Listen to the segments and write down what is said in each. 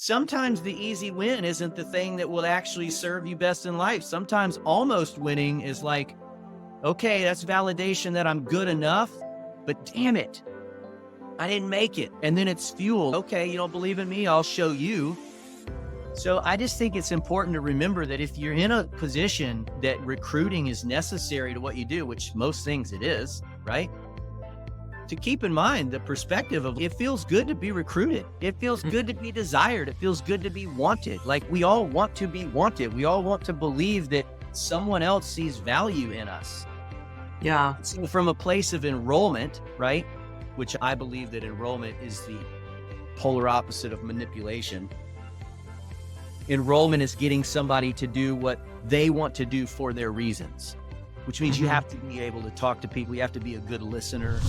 sometimes the easy win isn't the thing that will actually serve you best in life. Sometimes almost winning is like, okay, that's validation that I'm good enough, but damn it, I didn't make it. And then it's fuel. Okay, you don't believe in me, I'll show you. So I just think it's important to remember that if you're in a position that recruiting is necessary to what you do, which most things it is, right? To keep in mind the perspective of it feels good to be recruited. It feels good to be desired. It feels good to be wanted. Like we all want to be wanted. We all want to believe that someone else sees value in us. Yeah. So from a place of enrollment, right? Which I believe that enrollment is the polar opposite of manipulation. Enrollment is getting somebody to do what they want to do for their reasons, which means you have to be able to talk to people. You have to be a good listener.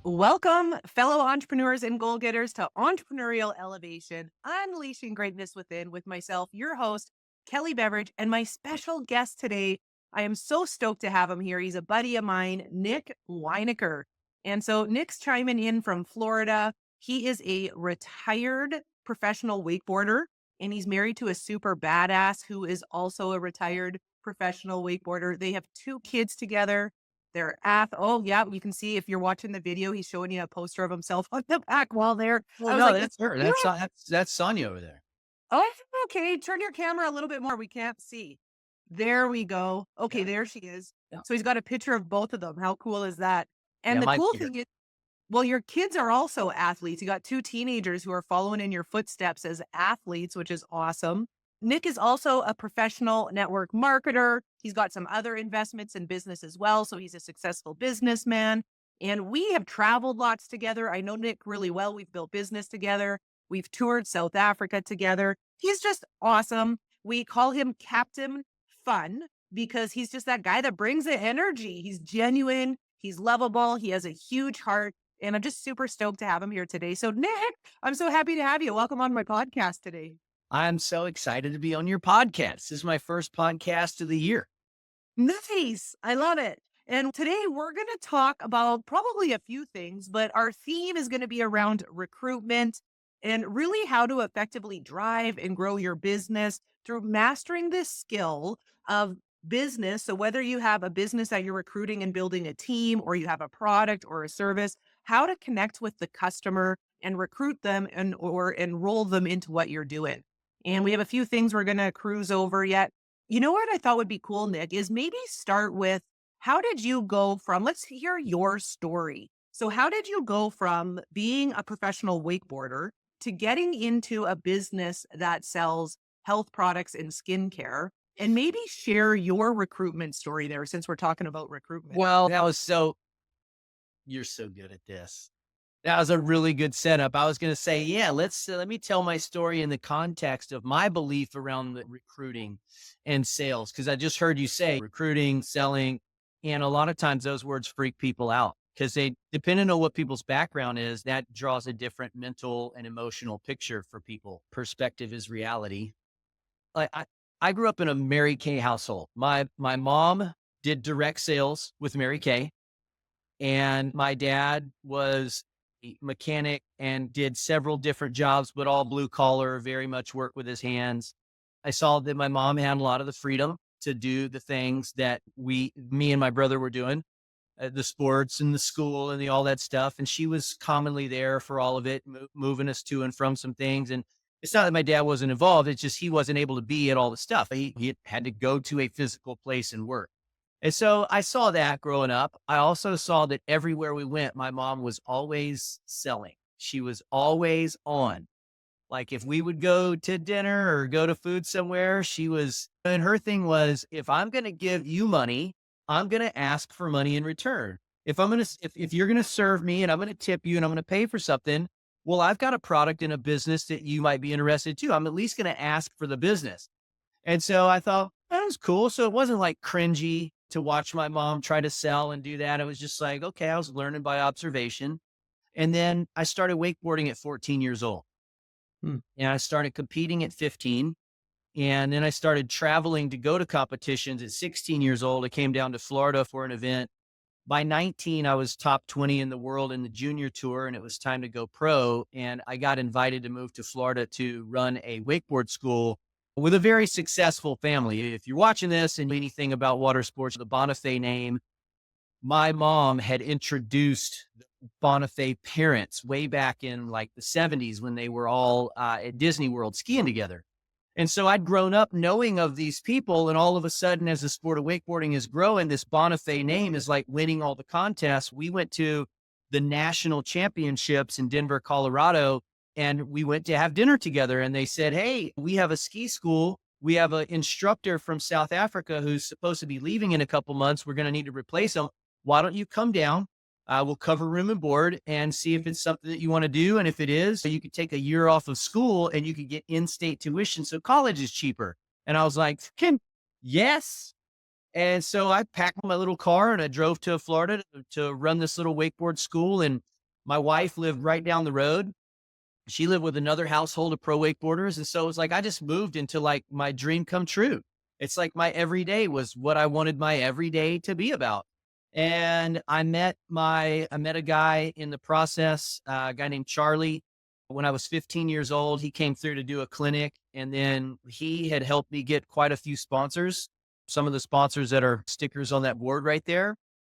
Welcome, fellow entrepreneurs and goal getters, to Entrepreneurial Elevation, Unleashing Greatness Within, with myself, your host, Kelly Beveridge, and my special guest today. I am so stoked to have him here. He's a buddy of mine, Nick Weinacker. And so Nick's chiming in from Florida. He is a retired professional wakeboarder, and he's married to a super badass who is also a retired professional wakeboarder. They have 2 kids together. They're oh yeah, you can see if you're watching the video, he's showing you a poster of himself on the back wall there. Well, I was no, like, that's her. That's Sonja over there. oh, okay. Turn your camera a little bit more. We can't see. There we go. Okay, Yeah. there she is. Yeah. So he's got a picture of both of them. How cool is that? Yeah, And the my cool favorite. thing is, well, your kids are also athletes. You got 2 teenagers who are following in your footsteps as athletes, which is awesome. Nick is also a professional network marketer. He's got some other investments in business as well. So he's a successful businessman. And we have traveled lots together. I know Nick really well. We've built business together. We've toured South Africa together. He's just awesome. We call him Captain Fun because he's just that guy that brings the energy. He's genuine. He's lovable. He has a huge heart. And I'm just super stoked to have him here today. So, Nick, I'm so happy to have you. Welcome on my podcast today. I'm so excited to be on your podcast. This is my first podcast of the year. Nice. I love it. And today we're going to talk about probably a few things, but our theme is going to be around recruitment and really how to effectively drive and grow your business through mastering this skill of business. So whether you have a business that you're recruiting and building a team, or you have a product or a service, how to connect with the customer and recruit them and or enroll them into what you're doing. And we have a few things we're going to cruise over yet. You know what I thought would be cool, Nick, is maybe start with, how did you go from, let's hear your story. So how did you go from being a professional wakeboarder to getting into a business that sells health products and skincare? And maybe share your recruitment story there, since we're talking about recruitment. Well, you're so good at this. That was a really good setup. I was going to say, yeah, let me tell my story in the context of my belief around the recruiting and sales. Cause I just heard you say recruiting, selling, and a lot of times those words freak people out because depending on what people's background is, that draws a different mental and emotional picture for people. Perspective is reality. Like I grew up in a Mary Kay household. My mom did direct sales with Mary Kay, and my dad was a mechanic and did several different jobs, but all blue collar, very much work with his hands. I saw that my mom had a lot of the freedom to do the things that me and my brother were doing, the sports and the school and all that stuff. And she was commonly there for all of it, moving us to and from some things. And it's not that my dad wasn't involved. It's just he wasn't able to be at all the stuff. He had to go to a physical place and work. And so I saw that growing up. I also saw that everywhere we went, my mom was always selling. She was always on. Like if we would go to dinner or go to food somewhere, and her thing was, if I'm going to give you money, I'm going to ask for money in return. If you're going to serve me and I'm going to tip you and I'm going to pay for something, well, I've got a product in a business that you might be interested too. I'm at least going to ask for the business. And so I thought that was cool. So it wasn't like cringy to watch my mom try to sell and do that. It was just like, okay, I was learning by observation. And then I started wakeboarding at 14 years old. And I started competing at 15. And then I started traveling to go to competitions at 16 years old. I came down to Florida for an event By 19, I was top 20 in the world in the junior tour, and it was time to go pro. And I got invited to move to Florida to run a wakeboard school with a very successful family. If you're watching this and anything about water sports, the Bonifay name, my mom had introduced the Bonifay parents way back in like the 70s when they were all at Disney World skiing together. And so I'd grown up knowing of these people, and all of a sudden, as the sport of wakeboarding is growing, this Bonifay name is like winning all the contests. We went to the national championships in Denver, Colorado, and we went to have dinner together. And they said, "Hey, we have a ski school. We have an instructor from South Africa who's supposed to be leaving in a couple months. We're going to need to replace him. Why don't you come down? We'll cover room and board and see if it's something that you want to do. And if it is, you could take a year off of school and you could get in-state tuition. So college is cheaper." And I was like, yes. And so I packed my little car and I drove to Florida to run this little wakeboard school. And my wife lived right down the road. She lived with another household of pro wakeboarders. And so it was like, I just moved into like my dream come true. It's like my everyday was what I wanted my everyday to be about. And I met a guy in the process, a guy named Charlie. When I was 15 years old, he came through to do a clinic, and then he had helped me get quite a few sponsors, some of the sponsors that are stickers on that board right there.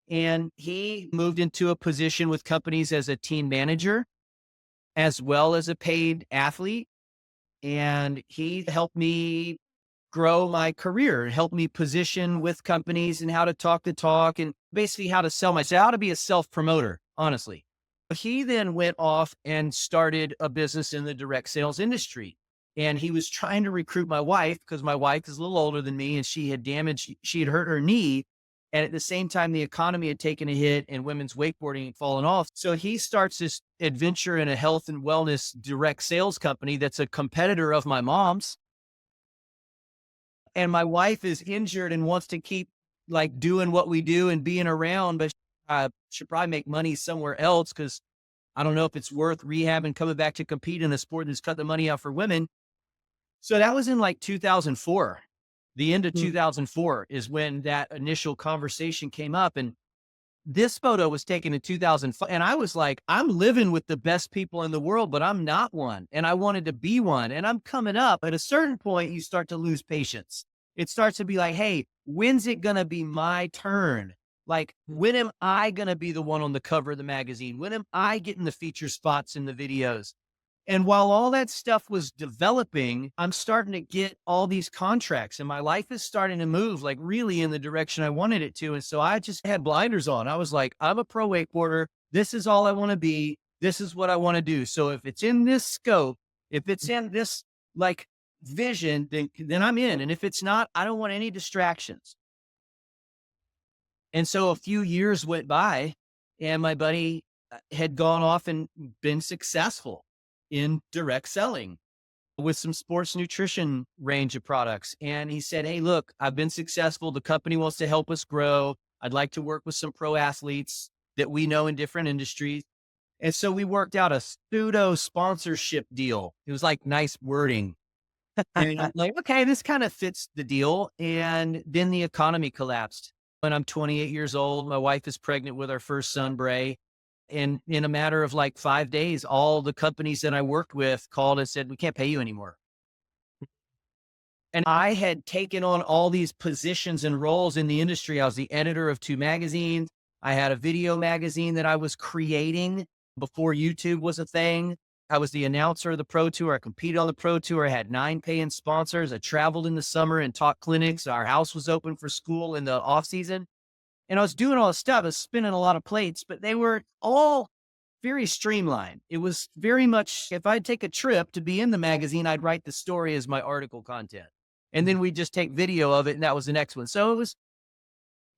And he moved into a position with companies as a team manager, as well as a paid athlete. And he helped me grow my career, help me position with companies and how to talk the talk and basically how to sell myself, how to be a self promoter, honestly. He then went off and started a business in the direct sales industry. And he was trying to recruit my wife because my wife is a little older than me and she had hurt her knee. And at the same time, the economy had taken a hit and women's wakeboarding had fallen off. So he starts this adventure in a health and wellness direct sales company that's a competitor of my mom's. And my wife is injured and wants to keep like doing what we do and being around, but should probably make money somewhere else because I don't know if it's worth rehab and coming back to compete in a sport that's cut the money out for women. So that was in like 2004. The end of 2004 is when that initial conversation came up. And this photo was taken in 2005. And I was like, I'm living with the best people in the world, but I'm not one. And I wanted to be one. And I'm coming up. At a certain point, you start to lose patience. It starts to be like, hey, when's it going to be my turn? Like, when am I going to be the one on the cover of the magazine? When am I getting the feature spots in the videos? And while all that stuff was developing, I'm starting to get all these contracts and my life is starting to move like really in the direction I wanted it to. And so I just had blinders on. I was like, I'm a pro wakeboarder. This is all I want to be. This is what I want to do. So if it's in this scope, if it's in this like vision, then I'm in. And if it's not, I don't want any distractions. And so a few years went by and my buddy had gone off and been successful in direct selling with some sports nutrition range of products. And he said, hey, look, I've been successful. The company wants to help us grow. I'd like to work with some pro athletes that we know in different industries. And so we worked out a pseudo sponsorship deal. It was like nice wording. And I'm like, okay, this kind of fits the deal. And then the economy collapsed. When I'm 28 years old, my wife is pregnant with our first son, Bray. And in a matter of like 5 days, all the companies that I worked with called and said, we can't pay you anymore. And I had taken on all these positions and roles in the industry. I was the editor of 2 magazines. I had a video magazine that I was creating before YouTube was a thing. I was the announcer of the Pro Tour. I competed on the Pro Tour. I had 9 paying sponsors. I traveled in the summer and taught clinics. Our house was open for school in the off season. And I was doing all this stuff. I was spinning a lot of plates, but they were all very streamlined. It was very much, if I'd take a trip to be in the magazine, I'd write the story as my article content. And then we'd just take video of it. And that was the next one. So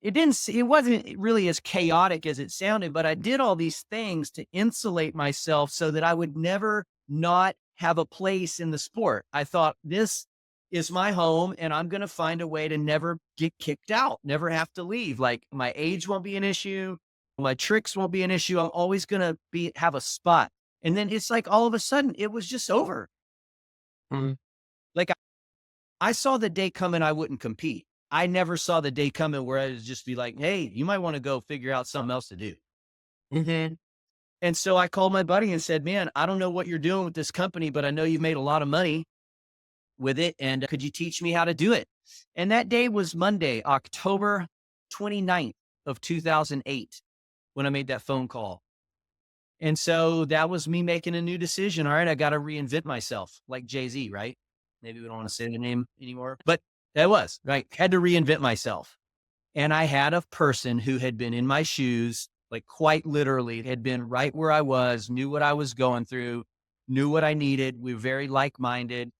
it wasn't really as chaotic as it sounded, but I did all these things to insulate myself so that I would never not have a place in the sport. I thought this is my home and I'm going to find a way to never get kicked out, never have to leave. Like my age won't be an issue. My tricks won't be an issue. I'm always going to have a spot. And then it's like, all of a sudden it was just over. Mhm. Like I saw the day coming, I wouldn't compete. I never saw the day coming where I would just be like, hey, you might want to go figure out something else to do. Mhm. And so I called my buddy and said, man, I don't know what you're doing with this company, but I know you've made a lot of money with it. And could you teach me how to do it? And that day was Monday, October 29th of 2008, when I made that phone call. And so that was me making a new decision. All right, I got to reinvent myself, like Jay-Z, right? Maybe we don't want to say the name anymore, but that was right. Had to reinvent myself. And I had a person who had been in my shoes, like quite literally, had been right where I was, knew what I was going through, knew what I needed. We were very like minded.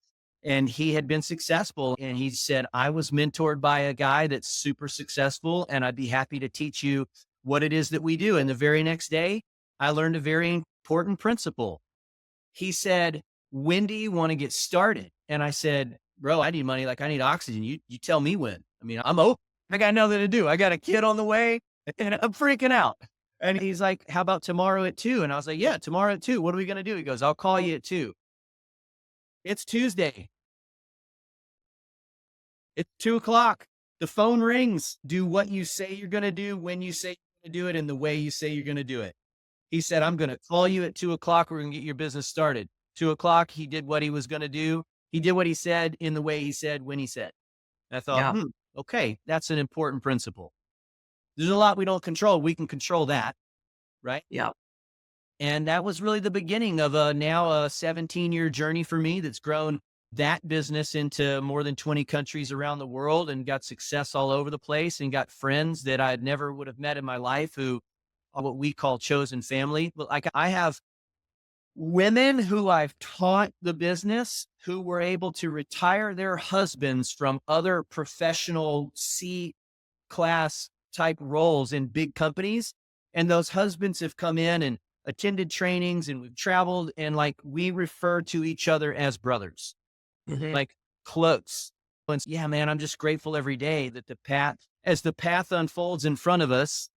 And he had been successful. And he said, I was mentored by a guy that's super successful, and I'd be happy to teach you what it is that we do. And the very next day, I learned a very important principle. He said, when do you want to get started? And I said, bro, I need money. Like I need oxygen. You tell me when. I mean, I'm open. I got nothing to do. I got a kid on the way and I'm freaking out. And he's like, how about tomorrow at 2? And I was like, yeah, tomorrow at 2. What are we going to do? He goes, I'll call you at 2. It's Tuesday. It's 2 o'clock. The phone rings. Do what you say you're going to do, when you say you're going to do it, and the way you say you're going to do it. He said, I'm going to call you at 2 o'clock. We're going to get your business started. 2 o'clock. He did what he was going to do. He did what he said in the way he said, when he said. And I thought, Yeah. okay, that's an important principle. There's a lot we don't control. We can control that, right? Yeah. And that was really the beginning of a now a 17-year journey for me that's grown that business into more than 20 countries around the world and got success all over the place and got friends that I never would have met in my life who are what we call chosen family. But like I have women who I've taught the business who were able to retire their husbands from other professional class type roles in big companies. And those husbands have come in and attended trainings and we've traveled and like we refer to each other as brothers, Mhm. like close. And yeah, man, I'm just grateful every day that as the path unfolds in front of us,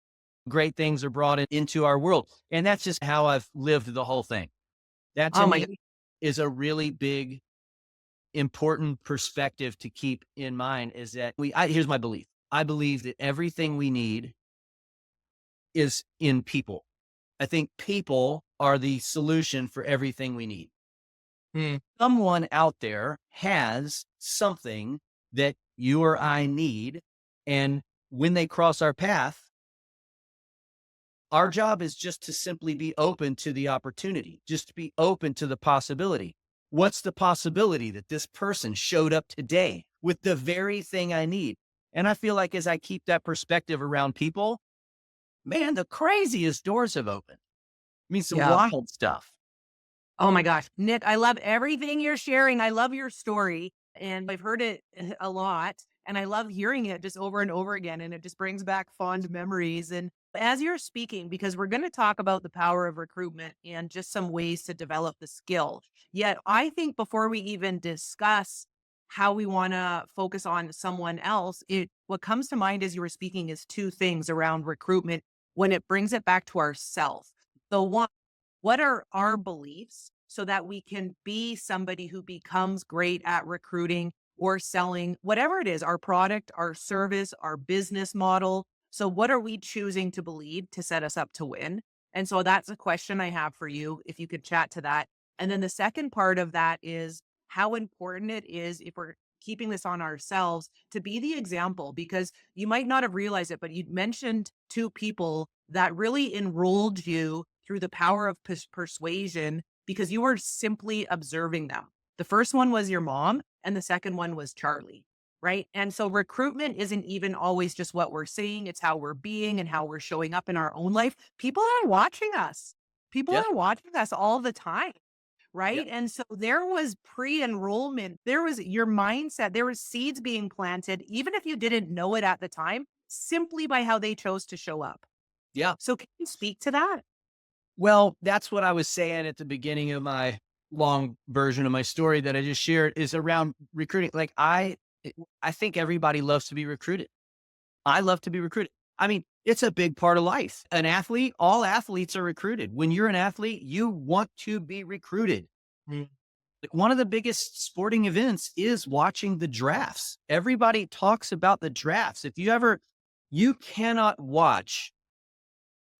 great things are brought into our world. And that's just how I've lived the whole thing. That to Oh my god. me is a really big, important perspective to keep in mind is that here's my belief. I believe that everything we need is in people. I think people are the solution for everything we need. Mm. Someone out there has something that you or I need. And when they cross our path, our job is just to simply be open to the opportunity, just to be open to the possibility. What's the possibility that this person showed up today with the very thing I need? And I feel like as I keep that perspective around people, man, the craziest doors have opened. I mean, some Yeah. wild stuff. Oh my gosh. Nick, I love everything you're sharing. I love your story and I've heard it a lot and I love hearing it just over and over again. And it just brings back fond memories. And as you're speaking, because we're going to talk about the power of recruitment and just some ways to develop the skill. Yet I think before we even discuss how we want to focus on someone else, what comes to mind as you were speaking is two things around recruitment when it brings it back to ourself. The one, what are our beliefs so that we can be somebody who becomes great at recruiting or selling, whatever it is, our product, our service, our business model? So, what are we choosing to believe to set us up to win? And so, that's a question I have for you, if you could chat to that. And then the second part of that is how important it is, if we're keeping this on ourselves, to be the example, because you might not have realized it, but you mentioned two people that really enrolled you through the power of persuasion because you were simply observing them. The first one was your mom, and the second one was Charlie, right? And so recruitment isn't even always just what we're saying, it's how we're being and how we're showing up in our own life. People are watching us. People Yeah. are watching us all the time. Yeah. Right. And so there was pre enrollment, there was your mindset, there was seeds being planted, even if you didn't know it at the time, simply by how they chose to show up. Yeah. So, can you speak to that? Well, that's what I was saying at the beginning of my long version of my story that I just shared is around recruiting. Like I think everybody loves to be recruited. I love to be recruited. I mean, it's a big part of life. An athlete, all athletes are recruited. When you're an athlete, you want to be recruited. Mm. One of the biggest sporting events is watching the drafts. Everybody talks about the drafts. You cannot watch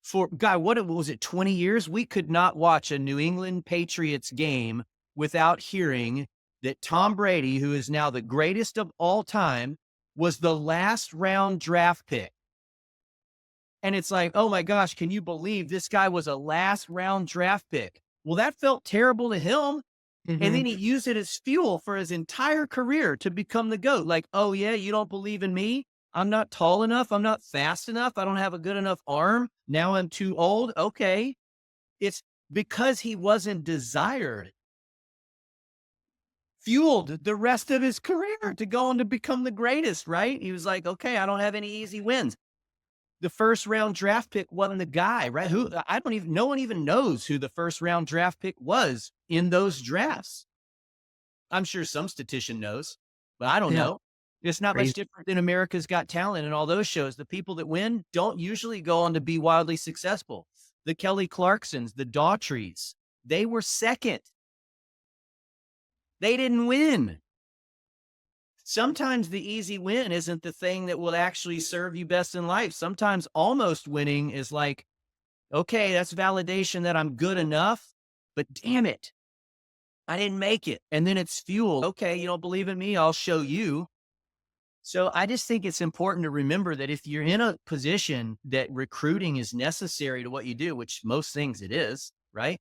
for God, what was it, 20 years? We could not watch a New England Patriots game without hearing that Tom Brady, who is now the greatest of all time, was the last round draft pick. And it's like, oh my gosh, can you believe this guy was a last round draft pick? Well, that felt terrible to him. And Hmm. then he used it as fuel for his entire career to become the GOAT. Like, oh yeah, you don't believe in me? I'm not tall enough. I'm not fast enough. I don't have a good enough arm. Now I'm too old. Okay. It's because he wasn't desired, fueled the rest of his career to go on to become the greatest, right? He was like, okay, I don't have any easy wins. The first round draft pick wasn't the guy, right? No one even knows who the first round draft pick was in those drafts. I'm sure some statistician knows, but I don't Yeah. know. It's not much Crazy. different than America's Got Talent and all those shows. The people that win don't usually go on to be wildly successful. The Kelly Clarksons, the Daughtries, they were second. They didn't win. Sometimes the easy win isn't the thing that will actually serve you best in life. Sometimes almost winning is like, okay, that's validation that I'm good enough, but damn it, I didn't make it. And then it's fuel. Okay, you don't believe in me? I'll show you. So I just think it's important to remember that if you're in a position that recruiting is necessary to what you do, which most things it is, right?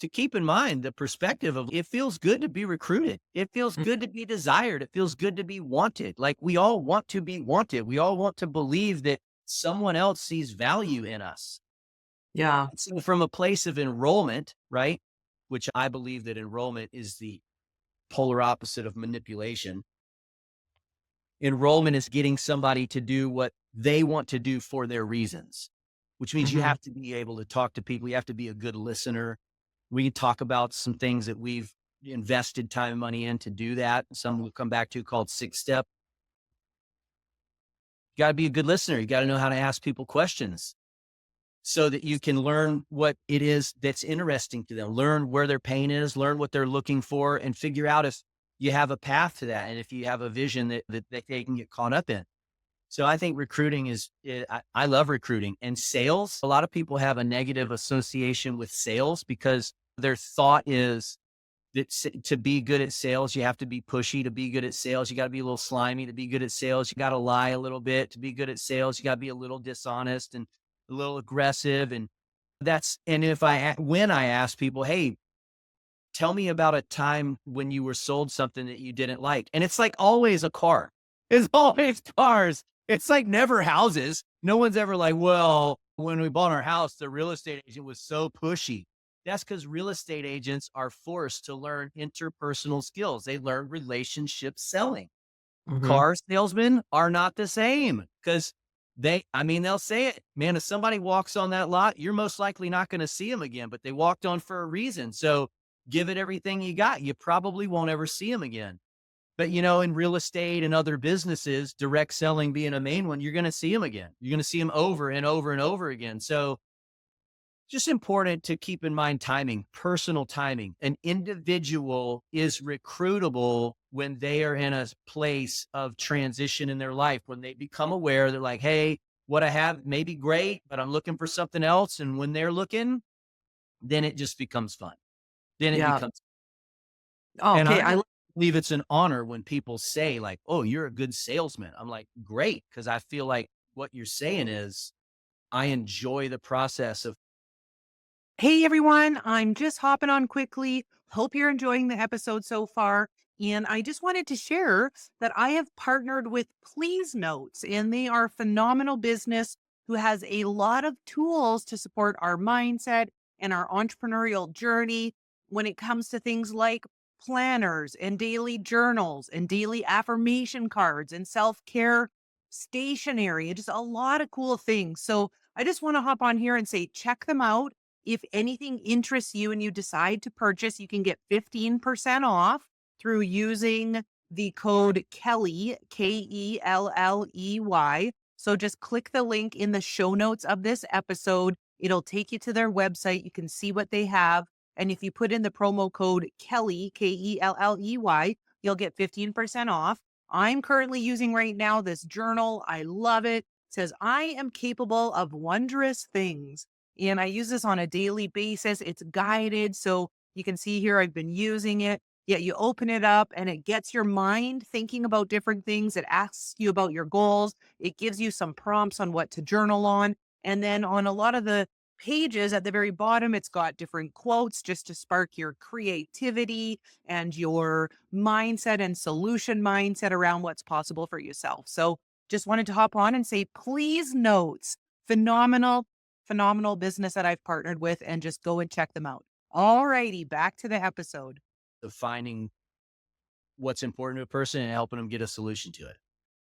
To keep in mind the perspective of it feels good to be recruited. It feels Mm. good to be desired. It feels good to be wanted. Like we all want to be wanted. We all want to believe that someone else sees value in us. Yeah. So from a place of enrollment, right? Which I believe that enrollment is the polar opposite of manipulation. Enrollment is getting somebody to do what they want to do for their reasons, which means you Hmm. have to be able to talk to people. You have to be a good listener. We can talk about some things that we've invested time and money in to do that. Some we'll come back to called 6 step. You got to be a good listener. You got to know how to ask people questions so that you can learn what it is that's interesting to them, learn where their pain is, learn what they're looking for, and figure out if you have a path to that. And if you have a vision that they can get caught up in. So I think recruiting I love recruiting and sales. A lot of people have a negative association with sales because their thought is that to be good at sales, you have to be pushy. To be good at sales, you got to be a little slimy. To be good at sales, you got to lie a little bit. To be good at sales, you got to be a little dishonest and a little aggressive. When I ask people, hey, tell me about a time when you were sold something that you didn't like. And it's like always a car. It's always cars. It's like never houses. No one's ever like, well, when we bought our house, the real estate agent was so pushy. That's because real estate agents are forced to learn interpersonal skills. They learn relationship selling. Hmm. Car salesmen are not the same because they'll say it, man, if somebody walks on that lot, you're most likely not going to see them again, but they walked on for a reason. So give it everything you got. You probably won't ever see them again. But in real estate and other businesses, direct selling being a main one, you're going to see them again. You're going to see them over and over and over again. So just important to keep in mind timing, personal timing. An individual is recruitable when they are in a place of transition in their life, when they become aware, they're like, hey, what I have may be great, but I'm looking for something else. And when they're looking, then it just becomes fun. Then it Yeah. becomes, Oh, and okay. I believe it's an honor when people say, like, oh, you're a good salesman. I'm like, great. Cause I feel like what you're saying is I enjoy the process of, Hey everyone, I'm just hopping on quickly. Hope you're enjoying the episode so far. And I just wanted to share that I have partnered with Please Notes, and they are a phenomenal business who has a lot of tools to support our mindset and our entrepreneurial journey when it comes to things like planners and daily journals and daily affirmation cards and self care stationery and just a lot of cool things. So I just want to hop on here and say, check them out. If anything interests you and you decide to purchase, you can get 15% off through using the code Kelly, Kelley. So just click the link in the show notes of this episode. It'll take you to their website. You can see what they have. And if you put in the promo code Kelly, Kelley, you'll get 15% off. I'm currently using right now this journal. I love it. It says, I am capable of wondrous things. And I use this on a daily basis. It's guided. So you can see here, I've been using it. Yeah, you open it up and it gets your mind thinking about different things. It asks you about your goals. It gives you some prompts on what to journal on. And then on a lot of the pages at the very bottom, it's got different quotes just to spark your creativity and your mindset and solution mindset around what's possible for yourself. So just wanted to hop on and say, please notes, phenomenal, phenomenal business that I've partnered with, and just go and check them out. All righty, back to the episode. Of finding what's important to a person and helping them get a solution to it.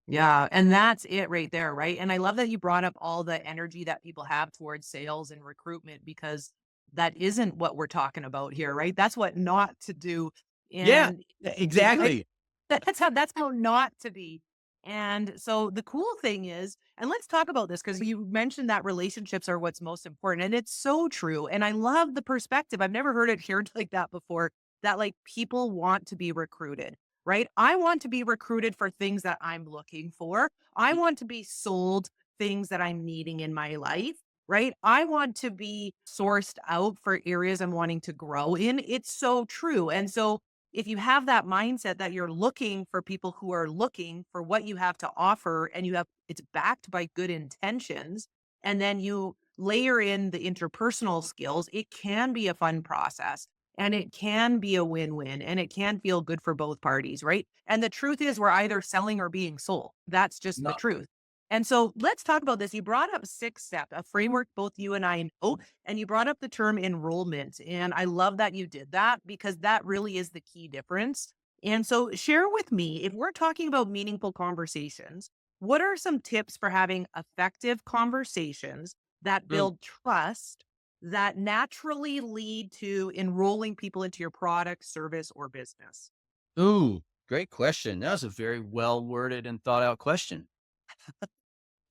Yeah, and that's it right there, right? And I love that you brought up all the energy that people have towards sales and recruitment, because that isn't what we're talking about here, right? That's what not to do. Yeah, And exactly. that's how not to be. And so the cool thing is, and let's talk about this because you mentioned that relationships are what's most important. And it's so true. And I love the perspective. I've never heard it here like that before, that like people want to be recruited, right? I want to be recruited for things that I'm looking for. I want to be sold things that I'm needing in my life, right? I want to be sourced out for areas I'm wanting to grow in. It's so true. And so if you have that mindset that you're looking for people who are looking for what you have to offer, and it's backed by good intentions, and then you layer in the interpersonal skills, it can be a fun process. And it can be a win-win, and it can feel good for both parties, right? And the truth is we're either selling or being sold. That's just the No, truth. And so let's talk about this. You brought up 6 step, a framework both you and I know, and you brought up the term enrollment. And I love that you did that, because that really is the key difference. And so share with me, if we're talking about meaningful conversations, what are some tips for having effective conversations that mm, build trust, that naturally lead to enrolling people into your product, service, or business? ooh, great question. That was a very well worded and thought out question.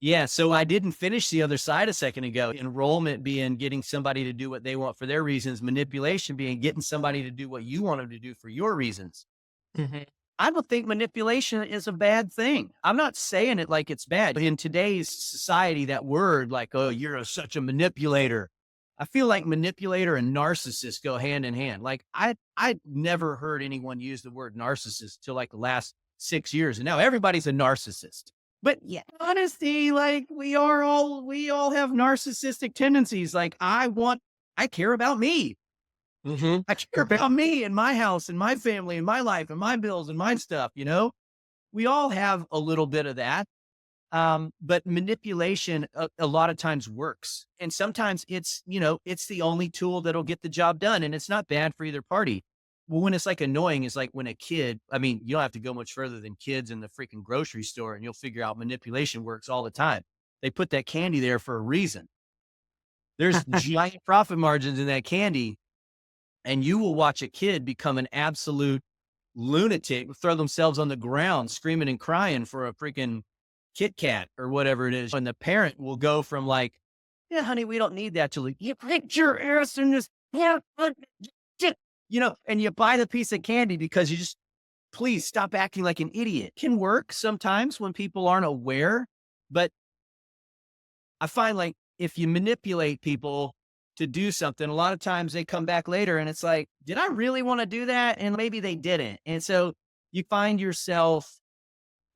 Yeah, so I didn't finish the other side a second ago. Enrollment being getting somebody to do what they want for their reasons, manipulation being getting somebody to do what you want them to do for your reasons. Mhm. I don't think manipulation is a bad thing. I'm not saying it like it's bad. In today's society, that word, like, oh, such a manipulator. I feel like manipulator and narcissist go hand in hand. Like I never heard anyone use the word narcissist till like the last 6 years. And now everybody's a narcissist. But yeah, honesty, like we all have narcissistic tendencies. Like I care about me. Mhm. I care about me and my house and my family and my life and my bills and my stuff, you know? We all have a little bit of that. But manipulation a lot of times works. And sometimes it's the only tool that'll get the job done. And it's not bad for either party. Well, when it's like annoying is like when a kid, I mean, you don't have to go much further than kids in the freaking grocery store and you'll figure out manipulation works all the time. They put that candy there for a reason. There's giant profit margins in that candy, and you will watch a kid become an absolute lunatic, throw themselves on the ground, screaming and crying for a freaking Kit Kat or whatever it is. And the parent will go from like, yeah, honey, we don't need that to like, you put your ass in this, yeah, and you buy the piece of candy because you just, please stop acting like an idiot. Can work sometimes when people aren't aware, but I find like if you manipulate people to do something, a lot of times they come back later and it's like, did I really want to do that? And maybe they didn't. And so you find yourself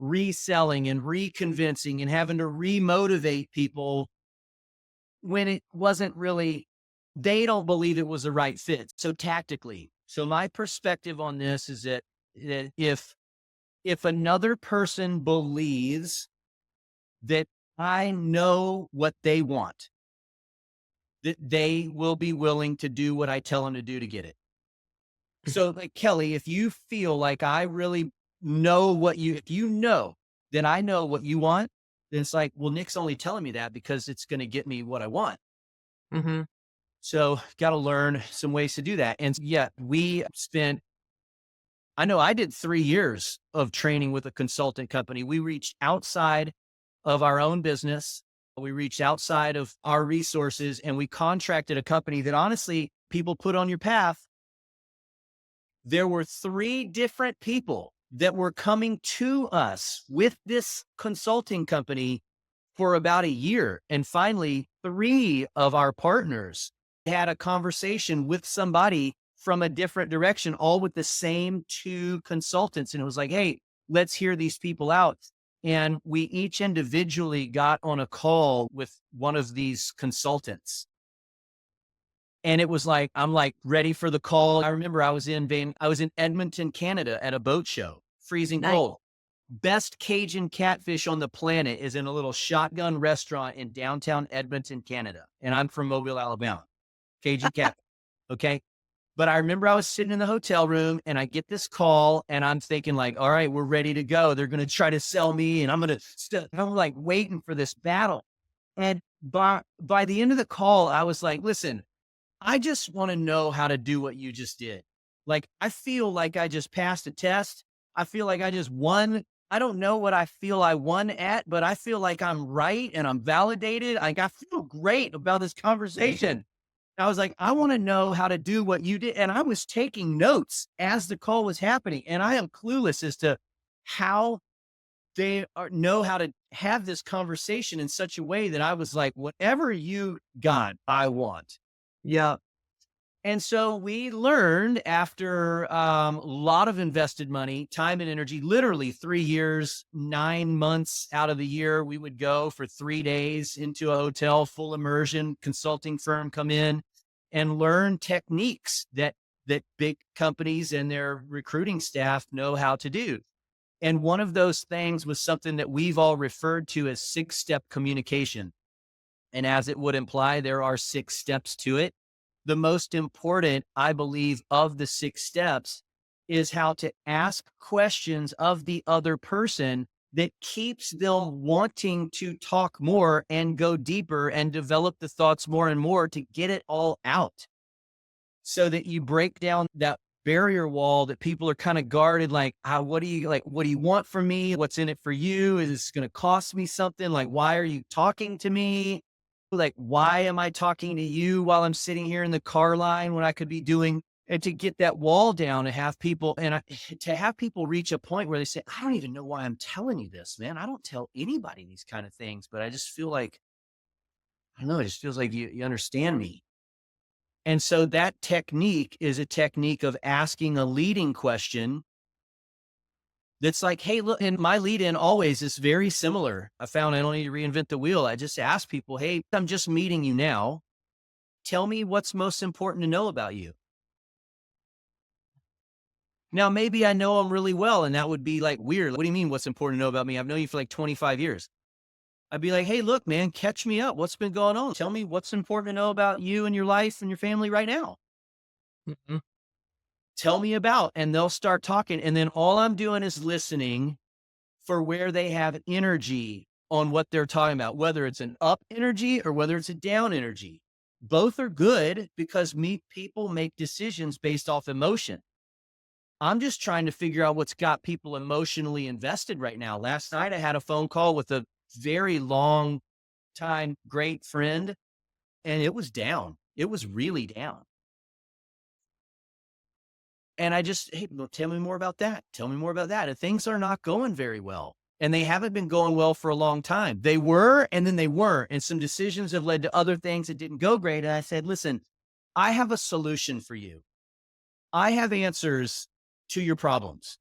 reselling and reconvincing and having to remotivate people when it wasn't really, they don't believe it was the right fit. So tactically, so my perspective on this is that if another person believes that I know what they want, that they will be willing to do what I tell them to do to get it. So like Kelly, if you feel like I really know if you know that I know what you want, then it's like, well, Nick's only telling me that because it's going to get me what I want. Mhm. So got to learn some ways to do that. And yeah, I know I did 3 years of training with a consultant company. We reached outside of our own business. We reached outside of our resources and we contracted a company that honestly people put on your path, there were 3 different people that were coming to us with this consulting company for about a year. And finally, 3 of our partners had a conversation with somebody from a different direction, all with the same 2 consultants. And it was like, hey, let's hear these people out. And we each individually got on a call with one of these consultants. And it was like, I'm like ready for the call. I remember I was in Edmonton, Canada at a boat show, freezing Nice. cold. Best Cajun catfish on the planet is in a little shotgun restaurant in downtown Edmonton, Canada. And I'm from Mobile, Alabama. Cajun cat. Okay. But I remember I was sitting in the hotel room and I get this call and I'm thinking like, all right, we're ready to go. They're going to try to sell me and I'm like waiting for this battle. And by the end of the call, I was like, listen, I just want to know how to do what you just did. Like, I feel like I just passed a test. I feel like I just won. I don't know what I feel I won at, but I feel like I'm right and I'm validated. Like, I feel great about this conversation. I was like, I want to know how to do what you did. And I was taking notes as the call was happening. And I am clueless as to how know how to have this conversation in such a way that I was like, whatever you got, I want. Yeah. And so we learned after a lot of invested money, time and energy, literally 3 years, 9 months out of the year, we would go for 3 days into a hotel, full immersion, consulting firm come in and learn techniques that big companies and their recruiting staff know how to do. And one of those things was something that we've all referred to as 6-step communication. And as it would imply, there are 6 steps to it. The most important, I believe, of the 6 steps is how to ask questions of the other person that keeps them wanting to talk more and go deeper and develop the thoughts more and more to get it all out so that you break down that barrier wall that people are kind of guarded. Like, what do you want from me? What's in it for you? Is this going to cost me something? Like, why are you talking to me? Like, why am I talking to you while I'm sitting here in the car line when I could be doing, and to get that wall down and have people, to have people reach a point where they say, I don't even know why I'm telling you this, man. I don't tell anybody these kind of things, but I just feel like, I don't know, it just feels like you understand me. And so that technique is a technique of asking a leading question that's like, hey, look, and my lead in always is very similar. I found I don't need to reinvent the wheel. I just ask people, hey, I'm just meeting you now. Tell me what's most important to know about you. Now, maybe I know them really well, and that would be like weird. What do you mean, what's important to know about me? I've known you for like 25 years. I'd be like, hey, look, man, catch me up. What's been going on? Tell me what's important to know about you and your life and your family right now. Mhm. Tell me about, and they'll start talking. And then all I'm doing is listening for where they have energy on what they're talking about, whether it's an up energy or whether it's a down energy. Both are good because people make decisions based off emotion. I'm just trying to figure out what's got people emotionally invested right now. Last night, I had a phone call with a very long time great friend, and it was down. It was really down. And I just, hey, well, tell me more about that. Tell me more about that. And things are not going very well. And they haven't been going well for a long time. They were, and then they weren't. And some decisions have led to other things that didn't go great. And I said, listen, I have a solution for you. I have answers to your problems,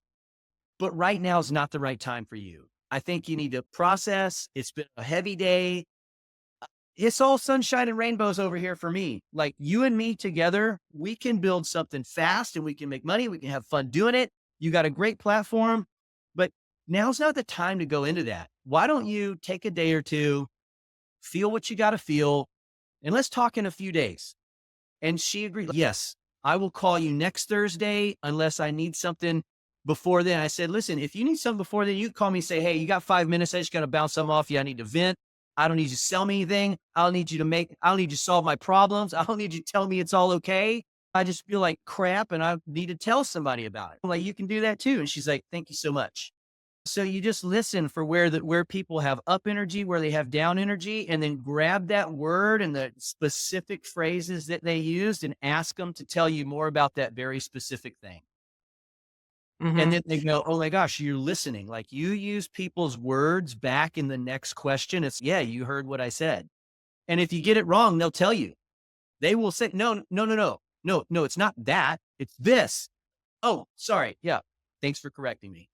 but right now is not the right time for you. I think you need to process. It's been a heavy day. It's all sunshine and rainbows over here for me. Like, you and me together, we can build something fast and we can make money. We can have fun doing it. You got a great platform, but now's not the time to go into that. Why don't you take a day or two, feel what you got to feel, and let's talk in a few days. And she agreed. Yes, I will call you next Thursday unless I need something before then. I said, listen, if you need something before then, you call me and say, hey, you got 5 minutes. I just got to bounce something off you. I need to vent. I don't need you to sell me anything. I don't need you to solve my problems. I don't need you to tell me it's all okay. I just feel like crap and I need to tell somebody about it. I'm like, you can do that too. And she's like, thank you so much. So you just listen for where people have up energy, where they have down energy, and then grab that word and the specific phrases that they used and ask them to tell you more about that very specific thing. And Hmm. then they go, "Oh my gosh, you're listening." Like you use people's words back in the next question. It's, "Yeah, you heard what I said." And if you get it wrong, they'll tell you. They will say, "No, no, no, no. No, no, it's not that. It's this." "Oh, sorry. Yeah. Thanks for correcting me."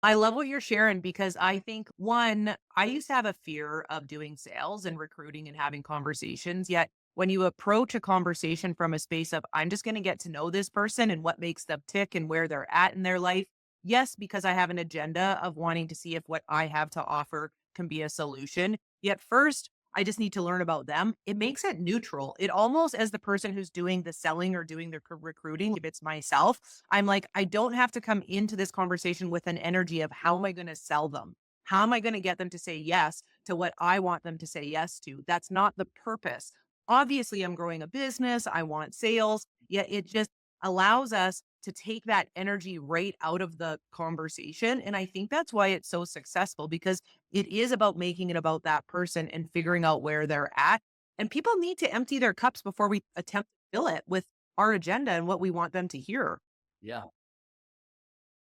I love what you're sharing because I think one, I used to have a fear of doing sales and recruiting and having conversations. Yet when you approach a conversation from a space of, I'm just going to get to know this person and what makes them tick and where they're at in their life. Yes, because I have an agenda of wanting to see if what I have to offer can be a solution. Yet first, I just need to learn about them. It makes it neutral. It almost, as the person who's doing the selling or doing the recruiting, if it's myself, I'm like, I don't have to come into this conversation with an energy of how am I going to sell them? How am I going to get them to say yes to what I want them to say yes to? That's not the purpose. Obviously, I'm growing a business. I want sales. Yet it just allows us to take that energy right out of the conversation. And I think that's why it's so successful because it is about making it about that person and figuring out where they're at. And people need to empty their cups before we attempt to fill it with our agenda and what we want them to hear. Yeah.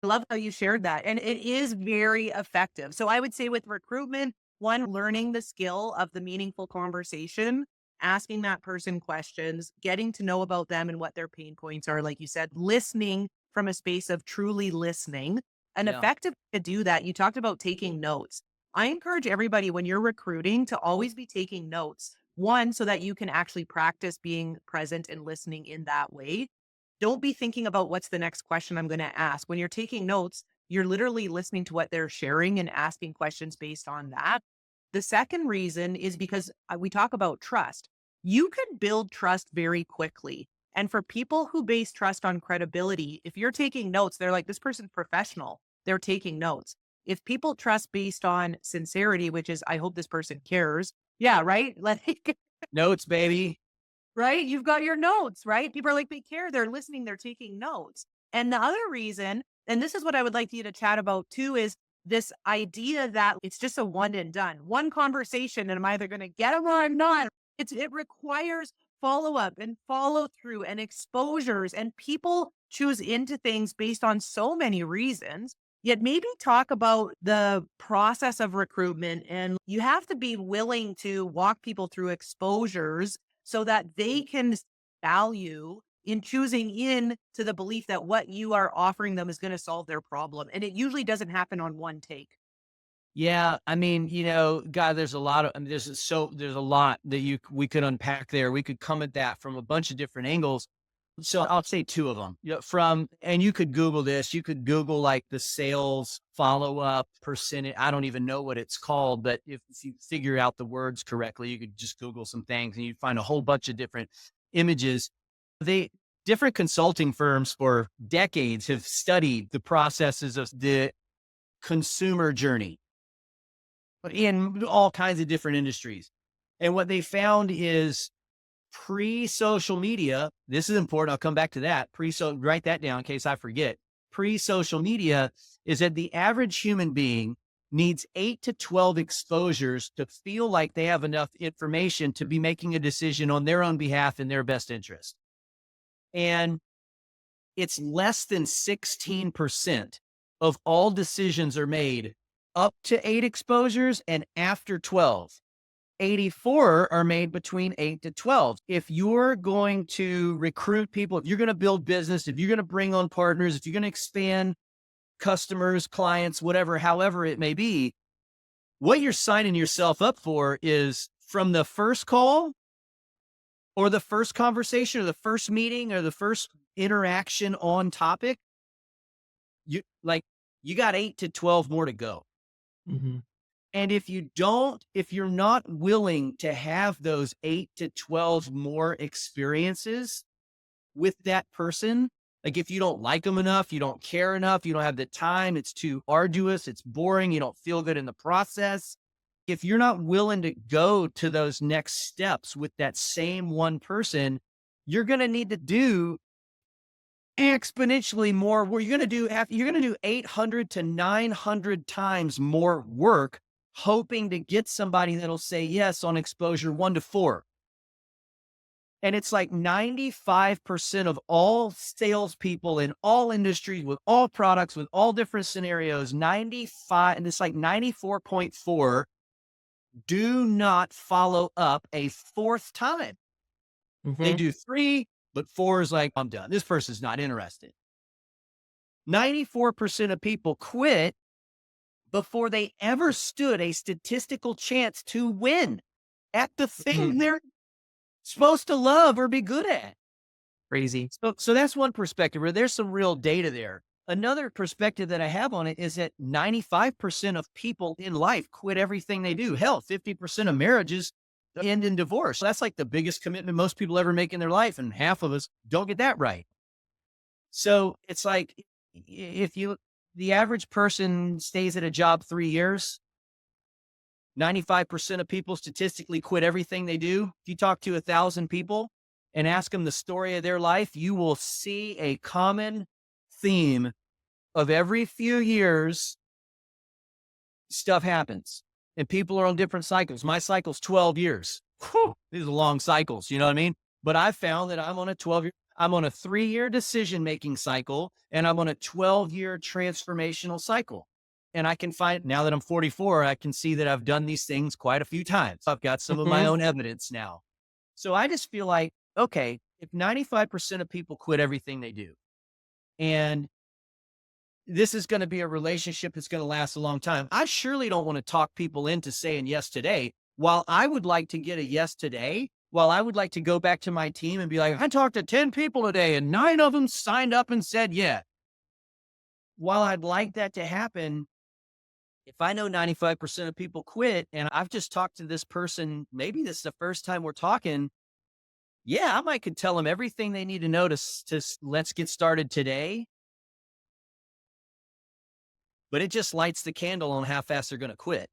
I love how you shared that. And it is very effective. So I would say with recruitment, one, learning the skill of the meaningful conversation, asking that person questions, getting to know about them and what their pain points are. Like you said, listening from a space of truly listening. An Yeah. effective way to do that, you talked about taking notes. I encourage everybody when you're recruiting to always be taking notes. One, so that you can actually practice being present and listening in that way. Don't be thinking about what's the next question I'm going to ask. When you're taking notes, you're literally listening to what they're sharing and asking questions based on that. The second reason is because we talk about trust. You can build trust very quickly. And for people who base trust on credibility, if you're taking notes, they're like, this person's professional. They're taking notes. If people trust based on sincerity, which is, I hope this person cares. Yeah, right. Like, Notes, baby. right? You've got your notes, right? People are like, they care, they're listening, they're taking notes. And the other reason, and this is what I would like you to chat about too, is this idea that it's just a one and done, one conversation, and I'm either going to get them or I'm not. It requires follow up and follow through and exposures, and people choose into things based on so many reasons. Yet maybe talk about the process of recruitment, and you have to be willing to walk people through exposures so that they can value in choosing in to the belief that what you are offering them is going to solve their problem. And it usually doesn't happen on one take. Yeah, I mean, God, there's a lot of, I mean, there's a lot that we could unpack there. We could come at that from a bunch of different angles. So I'll say two of them. And you could Google this. You could Google like the sales follow up percentage. I don't even know what it's called, but if you figure out the words correctly, you could just Google some things and you'd find a whole bunch of different images. They Different consulting firms for decades have studied the processes of the consumer journey in all kinds of different industries. And what they found is pre-social media, this is important. I'll come back to that. Write that down in case I forget. Pre-social media is that the average human being needs 8 to 12 exposures to feel like they have enough information to be making a decision on their own behalf in their best interest. And it's less than 16% of all decisions are made up to 8 exposures and after 12. 84 are made between 8 to 12. If you're going to recruit people, if you're going to build business, if you're going to bring on partners, if you're going to expand customers, clients, whatever, however it may be, what you're signing yourself up for is from the first call or the first conversation or the first meeting or the first interaction on topic, you like you got 8 to 12 more to go. Mhm. And if you're not willing to have those 8 to 12 more experiences with that person, like if you don't like them enough, you don't care enough, you don't have the time, it's too arduous, it's boring, you don't feel good in the process. If you're not willing to go to those next steps with that same one person, you're going to need to do exponentially more where you're going to do 800 to 900 times more work hoping to get somebody that'll say yes on exposure 1 to 4. And it's like 95% of all salespeople in all industries with all products, with all different scenarios, 95, and it's like 94.4 do not follow up a fourth time. They Mhm. do 3, but 4 is like, I'm done. This person's not interested. 94% of people quit before they ever stood a statistical chance to win at the thing Mhm. they're supposed to love or be good at. Crazy. So that's one perspective where there's some real data there. Another perspective that I have on it is that 95% of people in life quit everything they do. Hell, 50% of marriages end in divorce. That's like the biggest commitment most people ever make in their life. And half of us don't get that right. So it's like if you, the average person stays at a job 3 years, 95% of people statistically quit everything they do. If you talk to 1,000 people and ask them the story of their life, you will see a common theme of every few years, stuff happens and people are on different cycles. My cycle's 12 years. Whew, these are long cycles. You know what I mean? But I found that I'm on a 3-year decision making cycle and I'm on a 12-year transformational cycle. And I can find now that I'm 44, I can see that I've done these things quite a few times. I've got some of my Mhm. own evidence now. So I just feel like, okay, if 95% of people quit everything they do, and this is going to be a relationship that's going to last a long time, I surely don't want to talk people into saying yes today. While I would like to get a yes today, while I would like to go back to my team and be like, I talked to 10 people today and 9 of them signed up and said, yeah. While I'd like that to happen, if I know 95% of people quit and I've just talked to this person, maybe this is the first time we're talking. Yeah, I might could tell them everything they need to know to let's get started today. But it just lights the candle on how fast they're going to quit.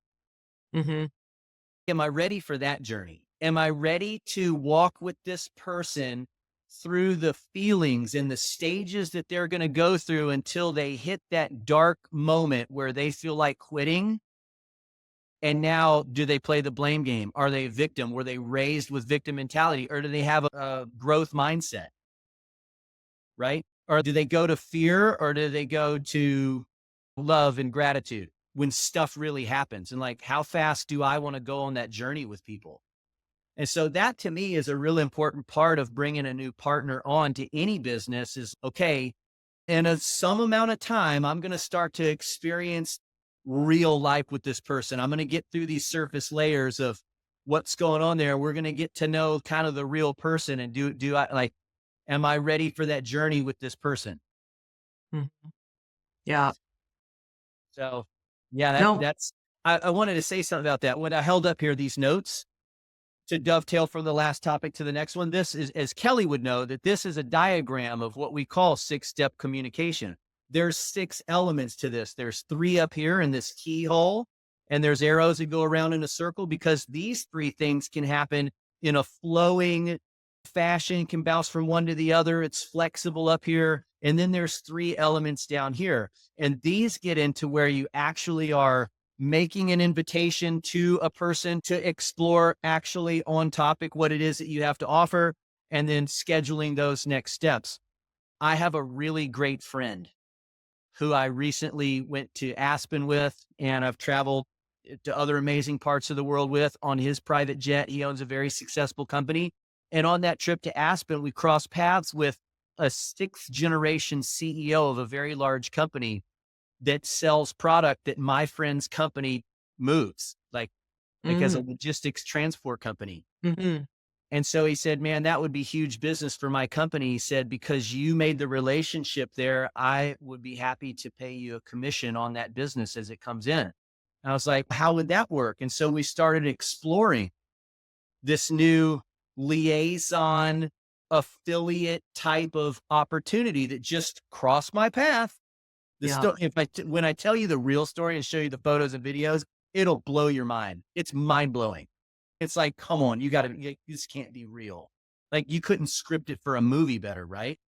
Mhm. Am I ready for that journey? Am I ready to walk with this person through the feelings and the stages that they're going to go through until they hit that dark moment where they feel like quitting? And now, do they play the blame game? Are they a victim? Were they raised with victim mentality, or do they have a growth mindset? Right? Or do they go to fear, or do they go to love and gratitude when stuff really happens? And like, how fast do I want to go on that journey with people? And so that to me is a really important part of bringing a new partner on to any business is okay, in some amount of time, I'm going to start to experience real life with this person. I'm going to get through these surface layers of what's going on there. We're going to get to know kind of the real person and do I like, am I ready for that journey with this person? Mhm. Yeah. So yeah, No. I wanted to say something about that. When I held up here, these notes, to dovetail from the last topic to the next one, this is, as Kelly would know, that this is a diagram of what we call 6-step communication. There's 6 elements to this. There's 3 up here in this keyhole, and there's arrows that go around in a circle because these 3 things can happen in a flowing fashion, can bounce from one to the other. It's flexible up here. And then there's 3 elements down here. And these get into where you actually are making an invitation to a person to explore actually on topic what it is that you have to offer, and then scheduling those next steps. I have a really great friend who I recently went to Aspen with, and I've traveled to other amazing parts of the world with on his private jet. He owns a very successful company. And on that trip to Aspen, we crossed paths with a 6th generation CEO of a very large company that sells product that my friend's company moves, like as a Mm. logistics transport company. Mhm. And so he said, man, that would be huge business for my company. He said, because you made the relationship there, I would be happy to pay you a commission on that business as it comes in. And I was like, how would that work? And so we started exploring this new liaison affiliate type of opportunity that just crossed my path. Yeah. When I tell you the real story and show you the photos and videos, it'll blow your mind. It's mind blowing. It's like, come on, this can't be real. Like you couldn't script it for a movie better, right?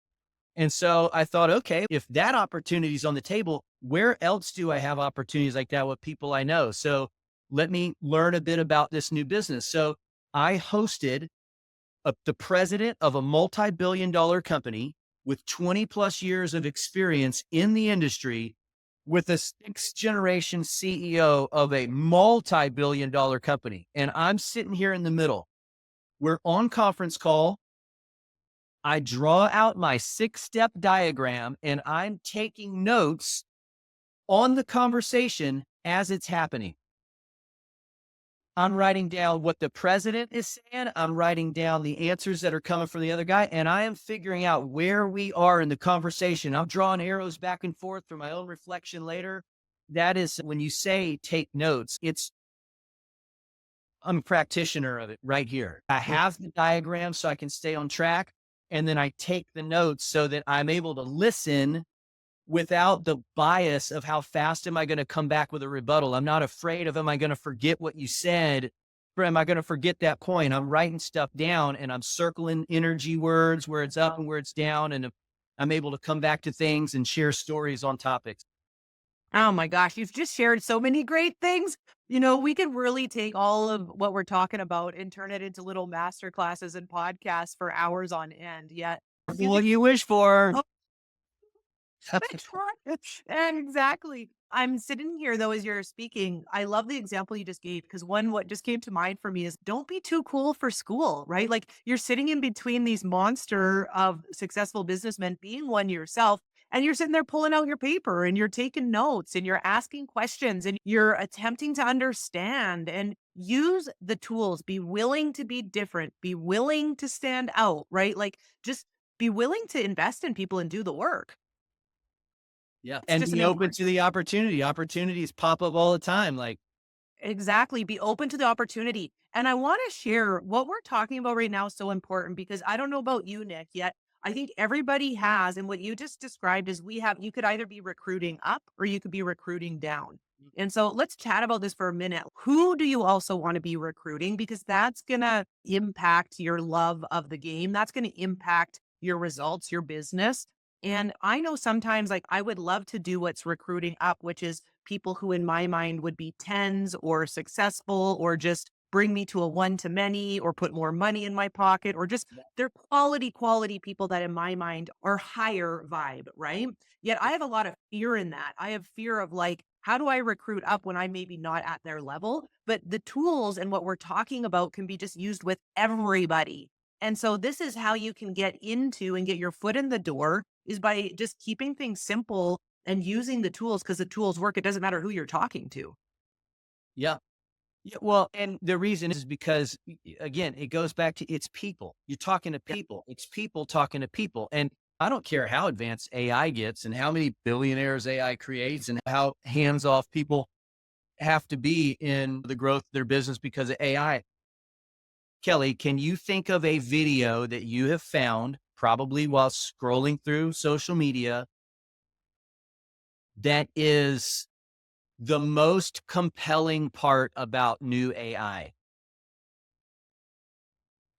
And so I thought, okay, if that opportunity is on the table, where else do I have opportunities like that with people I know? So let me learn a bit about this new business. So I hosted the president of a multi-billion-dollar company with 20 plus years of experience in the industry with a sixth generation CEO of a multi-billion-dollar company. And I'm sitting here in the middle. We're on conference call. I draw out my 6-step diagram and I'm taking notes on the conversation as it's happening. I'm writing down what the president is saying. I'm writing down the answers that are coming from the other guy, and I am figuring out where we are in the conversation. I'm drawing arrows back and forth for my own reflection later. That is when you say take notes, I'm a practitioner of it right here. I have the diagram so I can stay on track. And then I take the notes so that I'm able to listen without the bias of how fast am I going to come back with a rebuttal. I'm not afraid of, am I going to forget what you said? Or am I going to forget that point? I'm writing stuff down and I'm circling energy words where it's up and where it's down. And I'm able to come back to things and share stories on topics. Oh my gosh, you've just shared so many great things. We could really take all of what we're talking about and turn it into little master classes and podcasts for hours on end. Yet, you What you wish for. oh, and exactly. I'm sitting here though as you're speaking. I love the example you just gave because what just came to mind for me is don't be too cool for school, right? Like you're sitting in between these monster of successful businessmen, being one yourself, and you're sitting there pulling out your paper and you're taking notes and you're asking questions and you're attempting to understand and use the tools. Be willing to be different, be willing to stand out, right? Like just be willing to invest in people and do the work. Yeah. It's And just an be open important. to the opportunity. Opportunities pop up all the time. Like, Exactly. Be open to the opportunity. And I want to share what we're talking about right now is so important because I don't know about you, Nick, yet I think everybody has. And what you just described is you could either be recruiting up or you could be recruiting down. And so let's chat about this for a minute. Who do you also want to be recruiting? Because that's going to impact your love of the game. That's going to impact your results, your business. And I know sometimes like I would love to do what's recruiting up, which is people who in my mind would be tens or successful or just bring me to a one to many or put more money in my pocket or just they're quality people that in my mind are higher vibe, right? Yet I have a lot of fear in that. I have fear of like, how do I recruit up when I'm maybe not at their level? But the tools and what we're talking about can be just used with everybody. And so this is how you can get into and get your foot in the door is by just keeping things simple and using the tools because the tools work. It doesn't matter who you're talking to. yeah. Yeah, well, and the reason is because again, it goes back to it's people. You're talking to Yeah. people. It's people talking to people. And I don't care how advanced AI gets and how many billionaires AI creates and how hands-off people have to be in the growth of their business because of AI. Kelly, can you think of a video that you have found probably while scrolling through social media that is the most compelling part about new AI?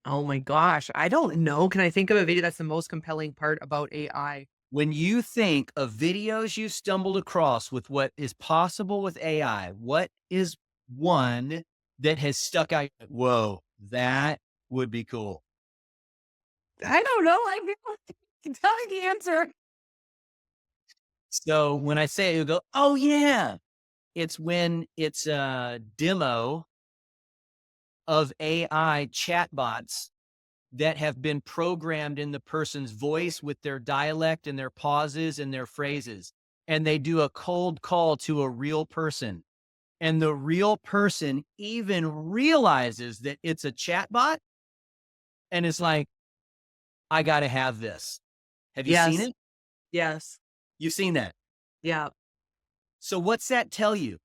Oh my gosh. I don't know. Can I think of a video that's the most compelling part about AI? When you think of videos you stumbled across with what is possible with AI, what is one that has stuck out? Whoa, that would be cool. I don't know. I feel tell me the answer. So when I say it, you go, oh yeah, it's when it's a demo of AI chatbots that have been programmed in the person's voice with their dialect and their pauses and their phrases. And they do a cold call to a real person. And the real person even realizes that it's a chatbot and it's like, I got to have this. Have you seen Yes. it? Yes. You've seen that. Yeah. So what's that tell you?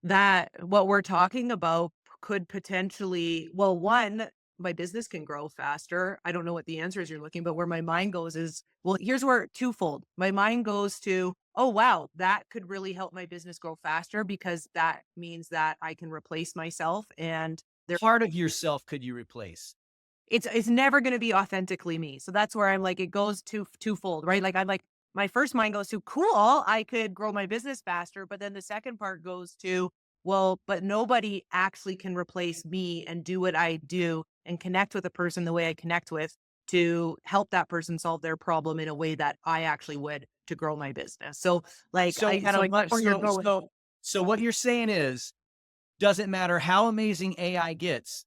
That what we're talking about could potentially, well, one, my business can grow faster. I don't know what the answers you're looking, but where my mind goes is, well, here's where twofold. My mind goes to, oh, wow, that could really help my business grow faster because that means that I can replace myself and there. Part of yourself could you replace? it's never going to be authentically me. So that's where I'm like, it goes twofold, right? Like I'm like, my first mind goes to cool, I could grow my business faster. But then the second part goes to, well, but nobody actually can replace me and do what I do and connect with a person the way I connect with to help that person solve their problem in a way that I actually would to grow my business. So like I So kind of so like much where you're so going. so so what you're saying is, doesn't matter how amazing AI gets,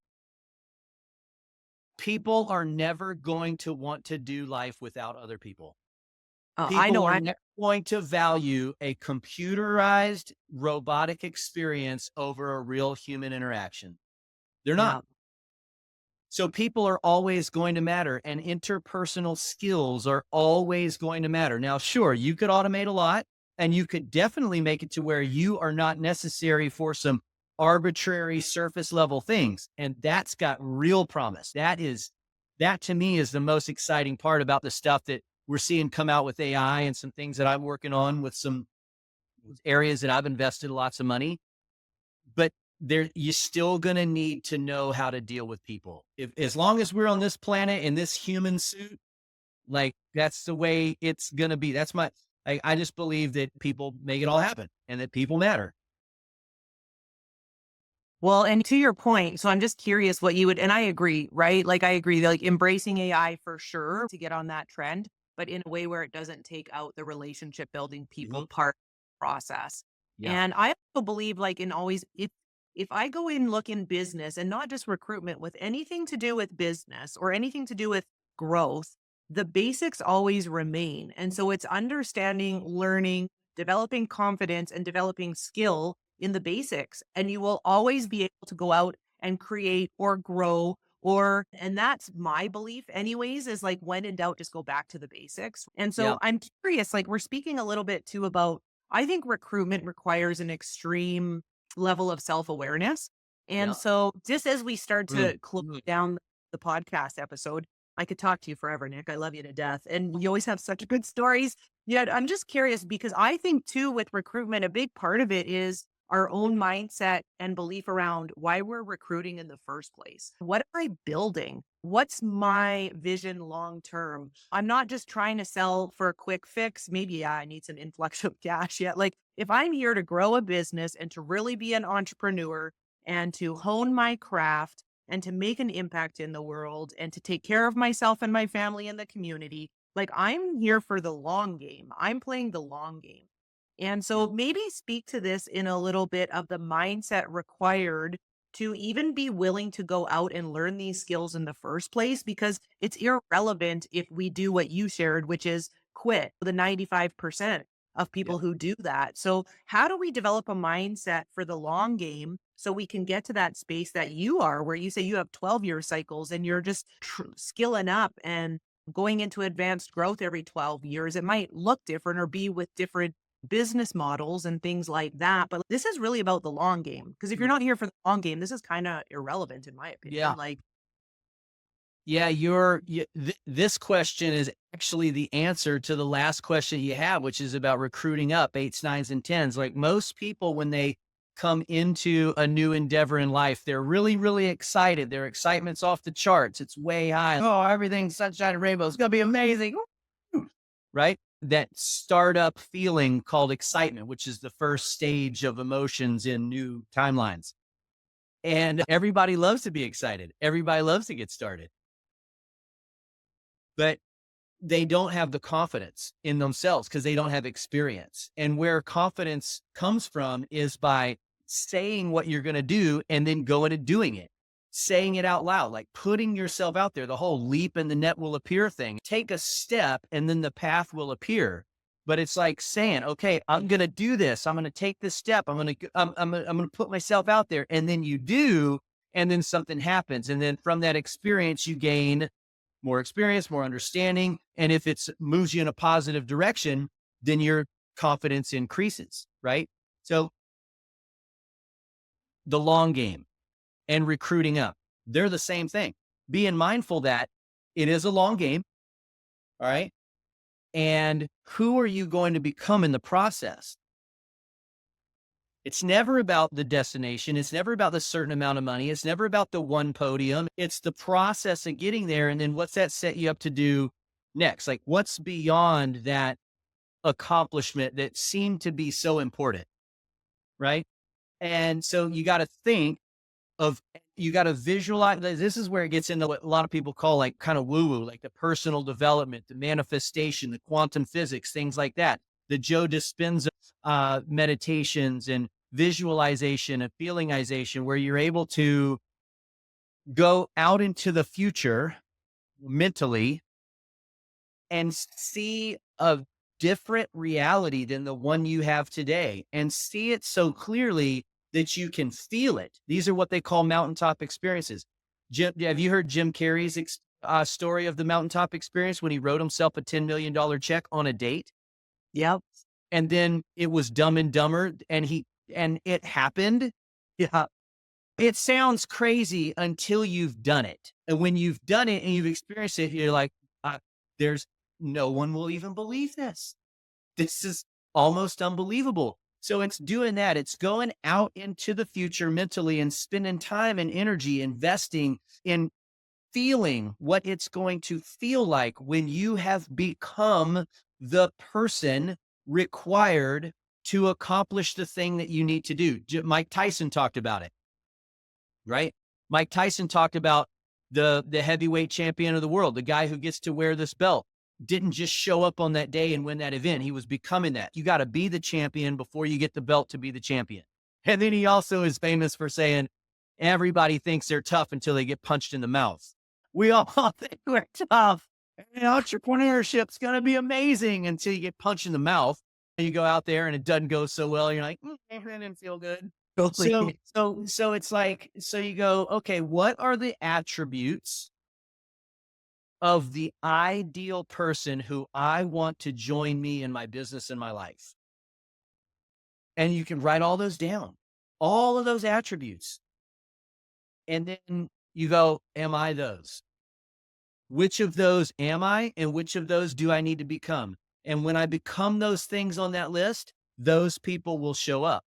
people are never going to want to do life without other people. I People know are I never going to value a computerized robotic experience over a real human interaction. They're not. yeah. So people are always going to matter, and interpersonal skills are always going to matter. Now, sure, you could automate a lot, and you could definitely make it to where you are not necessary for some arbitrary surface level things. And that's got real promise. That to me is the most exciting part about the stuff that we're seeing come out with AI and some things that I'm working on with some areas that I've invested lots of money. But there, you're still going to need to know how to deal with people. If as long as we're on this planet in this human suit, like that's the way it's going to be. That's my. I just believe that people make it all happen and that people matter. Well, and to your point, so I'm just curious what you would, and I agree, right? Like I agree, like embracing AI for sure to get on that trend, but in a way where it doesn't take out the relationship building people Mhm. part process. Yeah. And I also believe like in always if I go in look in business and not just recruitment with anything to do with business or anything to do with growth, the basics always remain. And so it's understanding, learning, developing confidence and developing skill in the basics, and you will always be able to go out and create or grow or and that's my belief anyways is like when in doubt just go back to the basics. And so Yeah. I'm curious, like we're speaking a little bit too about, I think recruitment requires an extreme level of self-awareness. And Yeah. so just as we start Mm, to close mm. down the podcast episode, I could talk to you forever, Nick. I love you to death, and you always have such good stories. Yeah, I'm just curious because I think too with recruitment, a big part of it is our own mindset and belief around why we're recruiting in the first place. What am I building? What's my vision long term? I'm not just trying to sell for a quick fix. Maybe, yeah, I need some influx of cash yet. Like, if I'm here to grow a business and to really be an entrepreneur and to hone my craft and to make an impact in the world and to take care of myself and my family and the community, like, I'm here for the long game. I'm playing the long game. And Yeah. so maybe speak to this in a little bit of the mindset required to even be willing to go out and learn these skills in the first place, because it's irrelevant if we do what you shared, which is quit the 95% of Yeah. people who do that. So how do we develop a mindset for the long game so we can get to that space that you are, where you say you have 12-year cycles and you're just skilling up and going into advanced growth every 12 years? It might look different or be with different business models and things like that. But this is really about the long game. Because if you're Mm. not here for the long game, this is kind of irrelevant, in my opinion. Yeah. Like, Yeah, this question is actually the answer to the last question you have, which is about recruiting up eights, nines, and tens. Like most people, when they come into a new endeavor in life, they're really, really excited. Their excitement's off the charts. It's way high. Oh, everything's sunshine and rainbows. It's gonna be amazing. Woo! Right? That startup feeling called excitement, which is the first stage of emotions in new timelines. And everybody loves to be excited. Everybody loves to get started. But they don't have the confidence in themselves because they don't have experience. And where confidence comes from is by saying what you're going to do and then going and doing it, saying it out loud, like putting yourself out there. The whole leap and the net will appear thing. Take a step and then the path will appear. But it's like saying, okay, I'm going to do this. I'm going to take this step. I'm going to put myself out there. And then you do, and then something happens. And then from that experience, you gain more experience, more understanding. And if it moves you in a positive direction, then your confidence increases, right? So the long game and recruiting up, they're the same thing. Being mindful that it is a long game, all right? And who are you going to become in the process? It's never about the destination. It's never about the certain amount of money. It's never about the one podium. It's the process of getting there. And then what's that set you up to do next? Like what's beyond that accomplishment that seemed to be so important, right? And so you got to think of, you got to visualize. This is where it gets into what a lot of people call like kind of woo woo, like the personal development, the manifestation, the quantum physics, things like that. The Joe Dispenza meditations and visualization and feelingization, where you're able to go out into the future mentally and see a different reality than the one you have today and see it so clearly that you can feel it. These are what they call mountaintop experiences. Have you heard Jim Carrey's story of the mountaintop experience when he wrote himself a $10 million check on a date? Yep. And then it was Dumb and Dumber and it happened. Yeah. It sounds crazy until you've done it. And when you've done it and you've experienced it, you're like, there's no one will even believe this. This is almost unbelievable. So it's doing that. It's going out into the future mentally and spending time and energy investing in feeling what it's going to feel like when you have become the person required to accomplish the thing that you need to do. Mike Tyson talked about it, right? Mike Tyson talked about the heavyweight champion of the world, the guy who gets to wear this belt, didn't just show up on that day and win that event. He was becoming that. You got to be the champion before you get the belt to be the champion. And then he also is famous for saying, everybody thinks they're tough until they get punched in the mouth. We all think we're tough. And entrepreneurship's going to be amazing until you get punched in the mouth. And you go out there and it doesn't go so well. You're like, that didn't feel good. Totally. So it's like, so you go, okay, what are the attributes of the ideal person who I want to join me in my business and my life? And you can write all those down, all of those attributes. And then you go, am I those? Which of those am I? And which of those do I need to become? And when I become those things on that list, those people will show up.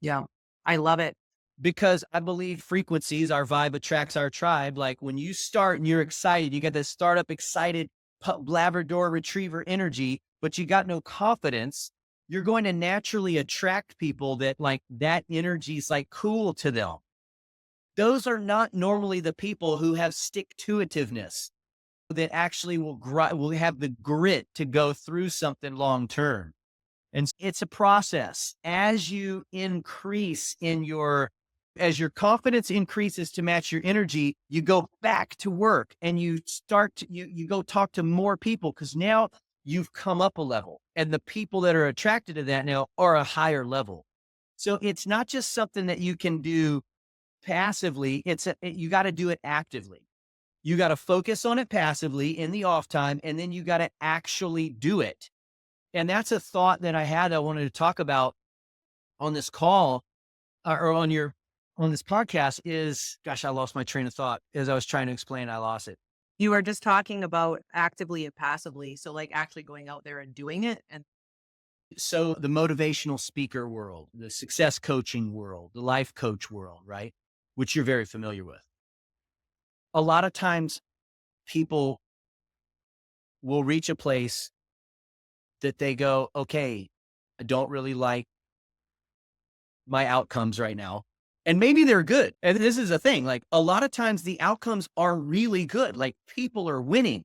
Yeah. I love it. Because I believe frequencies, our vibe attracts our tribe. Like when you start and you're excited, you got this startup excited Labrador retriever energy, but you got no confidence, you're going to naturally attract people that like that energy is like cool to them. Those are not normally the people who have stick-to-itiveness, that actually will have the grit to go through something long term. And it's a process. As you increase as your confidence increases to match your energy, you go back to work and you go talk to more people because now you've come up a level and the people that are attracted to that now are a higher level. So it's not just something that you can do passively. You got to do it actively. You got to focus on it passively in the off time, and then you got to actually do it. And that's a thought that I had, I wanted to talk about on this call or on this podcast is, gosh, I lost my train of thought as I was trying to explain. I lost it. You were just talking about actively and passively. So like actually going out there and doing it. And So the motivational speaker world, the success coaching world, the life coach world, right? Which you're very familiar with. A lot of times people will reach a place that they go, okay, I don't really like my outcomes right now. And maybe they're good. And this is a thing, like a lot of times the outcomes are really good. Like people are winning,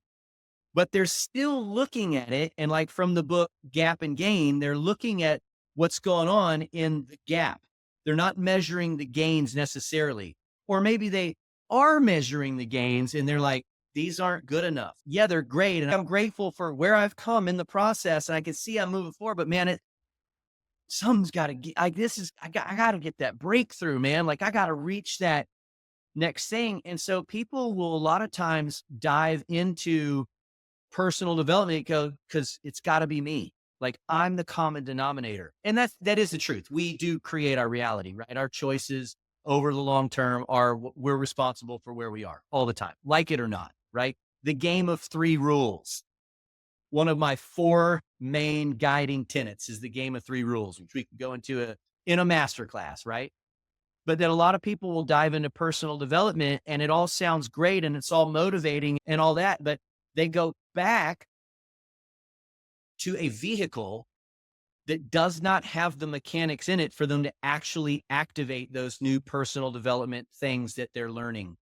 but they're still looking at it. And like from the book Gap and Gain, they're looking at what's going on in the gap. They're not measuring the gains necessarily. Or maybe they are measuring the gains and they're like, these aren't good enough. Yeah, they're great. And I'm grateful for where I've come in the process. And I can see I'm moving forward, but man, something's got to get, I got to get that breakthrough, man. Like I got to reach that next thing. And so people will a lot of times dive into personal development because it's got to be me. Like I'm the common denominator. And that is the truth. We do create our reality, right? Our choices over the long term we're responsible for where we are all the time, like it or not, right? The game of 3 rules. One of my 4 main guiding tenets is the game of three rules, which we can go into in a master class, right? But that a lot of people will dive into personal development and it all sounds great and it's all motivating and all that, but they go back to a vehicle that does not have the mechanics in it for them to actually activate those new personal development things that they're learning.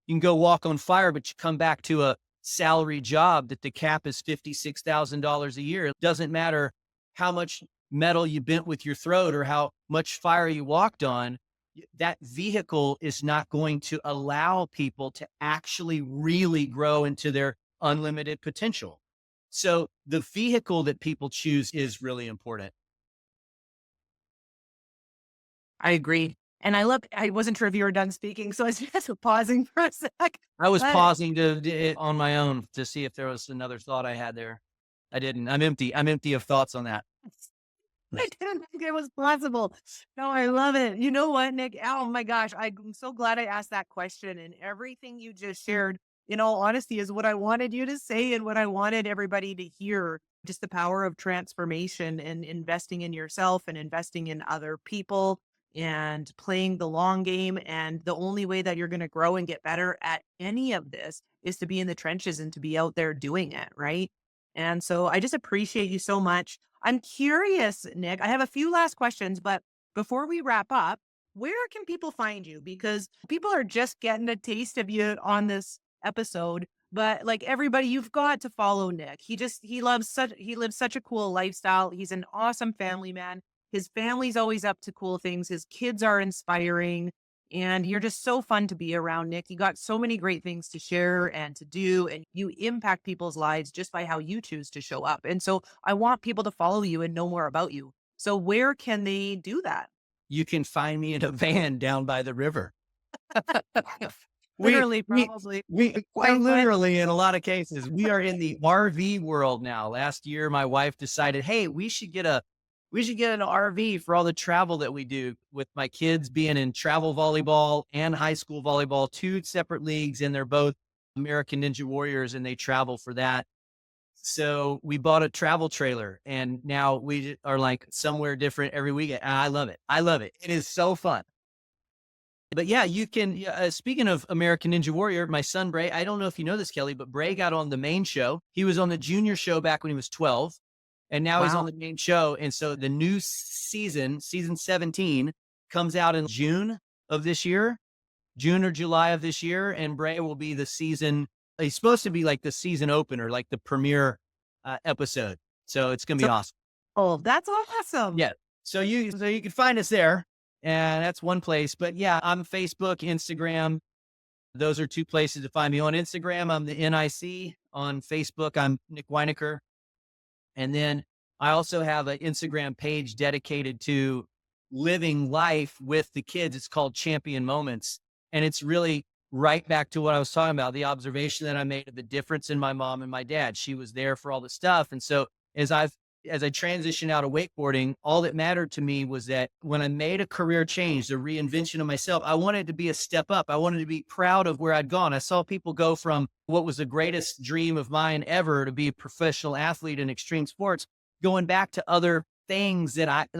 You can go walk on fire, but you come back to a salary job that the cap is $56,000 a year. It doesn't matter how much metal you bent with your throat or how much fire you walked on. That vehicle is not going to allow people to actually really grow into their unlimited potential. So the vehicle that people choose is really important. I agree. And I wasn't sure if you were done speaking, so I was just pausing for a sec. I was But pausing on my own to see if there was another thought I had there. I didn't. I'm empty. I'm empty of thoughts on that. I didn't think it was possible. No, I love it. You know what, Nick? Oh my gosh. I'm so glad I asked that question. And everything you just shared, in all honesty, is what I wanted you to say and what I wanted everybody to hear. Just the power of transformation and investing in yourself and investing in other people and playing the long game. And the only way that you're going to grow and get better at any of this is to be in the trenches and to be out there doing it. Right. And so I just appreciate you so much. I'm curious, Nick. I have a few last questions, but before we wrap up, where can people find you? Because people are just getting a taste of you on this episode. But like everybody, you've got to follow Nick. He lives such a cool lifestyle. He's an awesome family man. His family's always up to cool things. His kids are inspiring. And you're just so fun to be around, Nick. You got so many great things to share and to do, and you impact people's lives just by how you choose to show up. And so I want people to follow you and know more about you. So where can they do that? You can find me in a van down by the river. We Literally, we probably. we quite literally in a lot of cases, we are in the RV world now. Last year, my wife decided, hey, we should get an RV for all the travel that we do with my kids being in travel volleyball and high school volleyball, two separate leagues, and they're both American Ninja Warriors and they travel for that. So we bought a travel trailer and now we are like somewhere different every weekend. And I love it. I love it. It is so fun. But yeah, you can. Speaking of American Ninja Warrior, my son Bray. I don't know if you know this, Kelly, but Bray got on the main show. He was on the junior show back when he was 12, and now he's on Wow. the main show. And so the new season, season 17, comes out in June of this year, June or July of this year, and Bray will be the season. He's supposed to be like the season opener, like the premiere episode. So it's gonna be So, awesome. oh, that's awesome. Yeah. So you can find us there. And that's one place. But yeah, I'm Facebook, Instagram. Those are two places to find me. On Instagram, I'm the NIC. On Facebook, I'm Nick Weinacker. And then I also have an Instagram page dedicated to living life with the kids. It's called Champion Moments. And it's really right back to what I was talking about, the observation that I made of the difference in my mom and my dad. She was there for all the stuff. And so as I transitioned out of wakeboarding, all that mattered to me was that when I made a career change, the reinvention of myself, I wanted to be a step up. I wanted to be proud of where I'd gone. I saw people go from what was the greatest dream of mine ever to be a professional athlete in extreme sports, going back to other things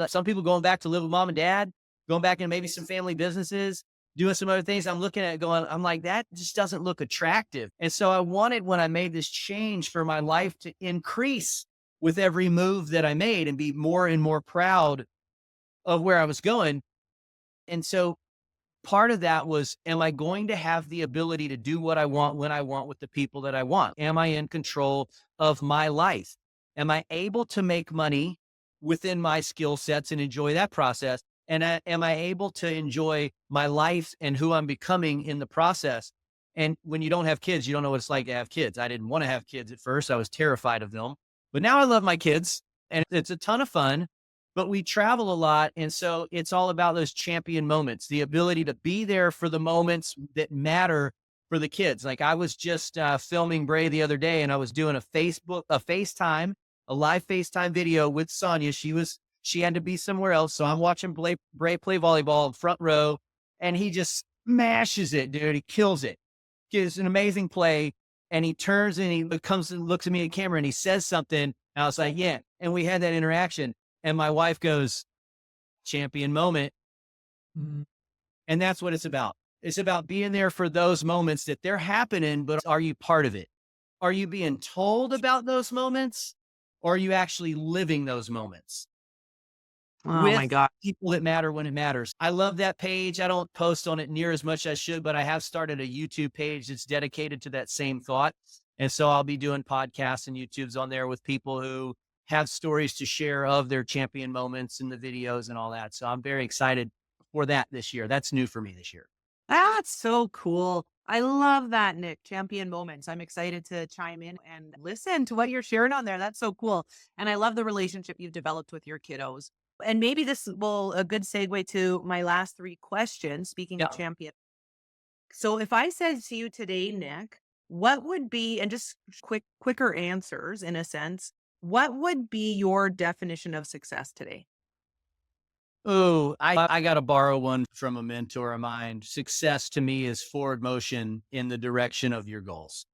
some people going back to live with mom and dad, going back into maybe some family businesses, doing some other things. I'm looking at it going, I'm like, that just doesn't look attractive. And so I wanted, when I made this change for my life, to increase with every move that I made and be more and more proud of where I was going. And so part of that was, am I going to have the ability to do what I want when I want with the people that I want? Am I in control of my life? Am I able to make money within my skill sets and enjoy that process? And am I able to enjoy my life and who I'm becoming in the process? And when you don't have kids, you don't know what it's like to have kids. I didn't want to have kids at first. I was terrified of them. But now I love my kids and it's a ton of fun, but we travel a lot. And so it's all about those champion moments, the ability to be there for the moments that matter for the kids. Like I was just filming Bray the other day and I was doing a live FaceTime video with Sonja. She had to be somewhere else. So I'm watching Bray play volleyball front row and he just smashes it, dude. He kills it. Gives an amazing play. And he turns and he comes and looks at me at camera and he says something. And I was like, yeah. And we had that interaction. And my wife goes, champion moment. Mhm. And that's what it's about. It's about being there for those moments that they're happening, but are you part of it? Are you being told about those moments or are you actually living those moments Oh my with God. people that matter when it matters? I love that page. I don't post on it near as much as I should, but I have started a YouTube page that's dedicated to that same thought. And so I'll be doing podcasts and YouTubes on there with people who have stories to share of their champion moments and the videos and all that. So I'm very excited for that this year. That's new for me this year. That's so cool. I love that, Nick. Champion moments. I'm excited to chime in and listen to what you're sharing on there. That's so cool. And I love the relationship you've developed with your kiddos. And maybe this will a good segue to my last three questions. Speaking of Yeah. champion. So if I said to you today, Nick, what would be, and just quicker answers in a sense, what would be your definition of success today? Oh, I got to borrow one from a mentor of mine. Success to me is forward motion in the direction of your goals.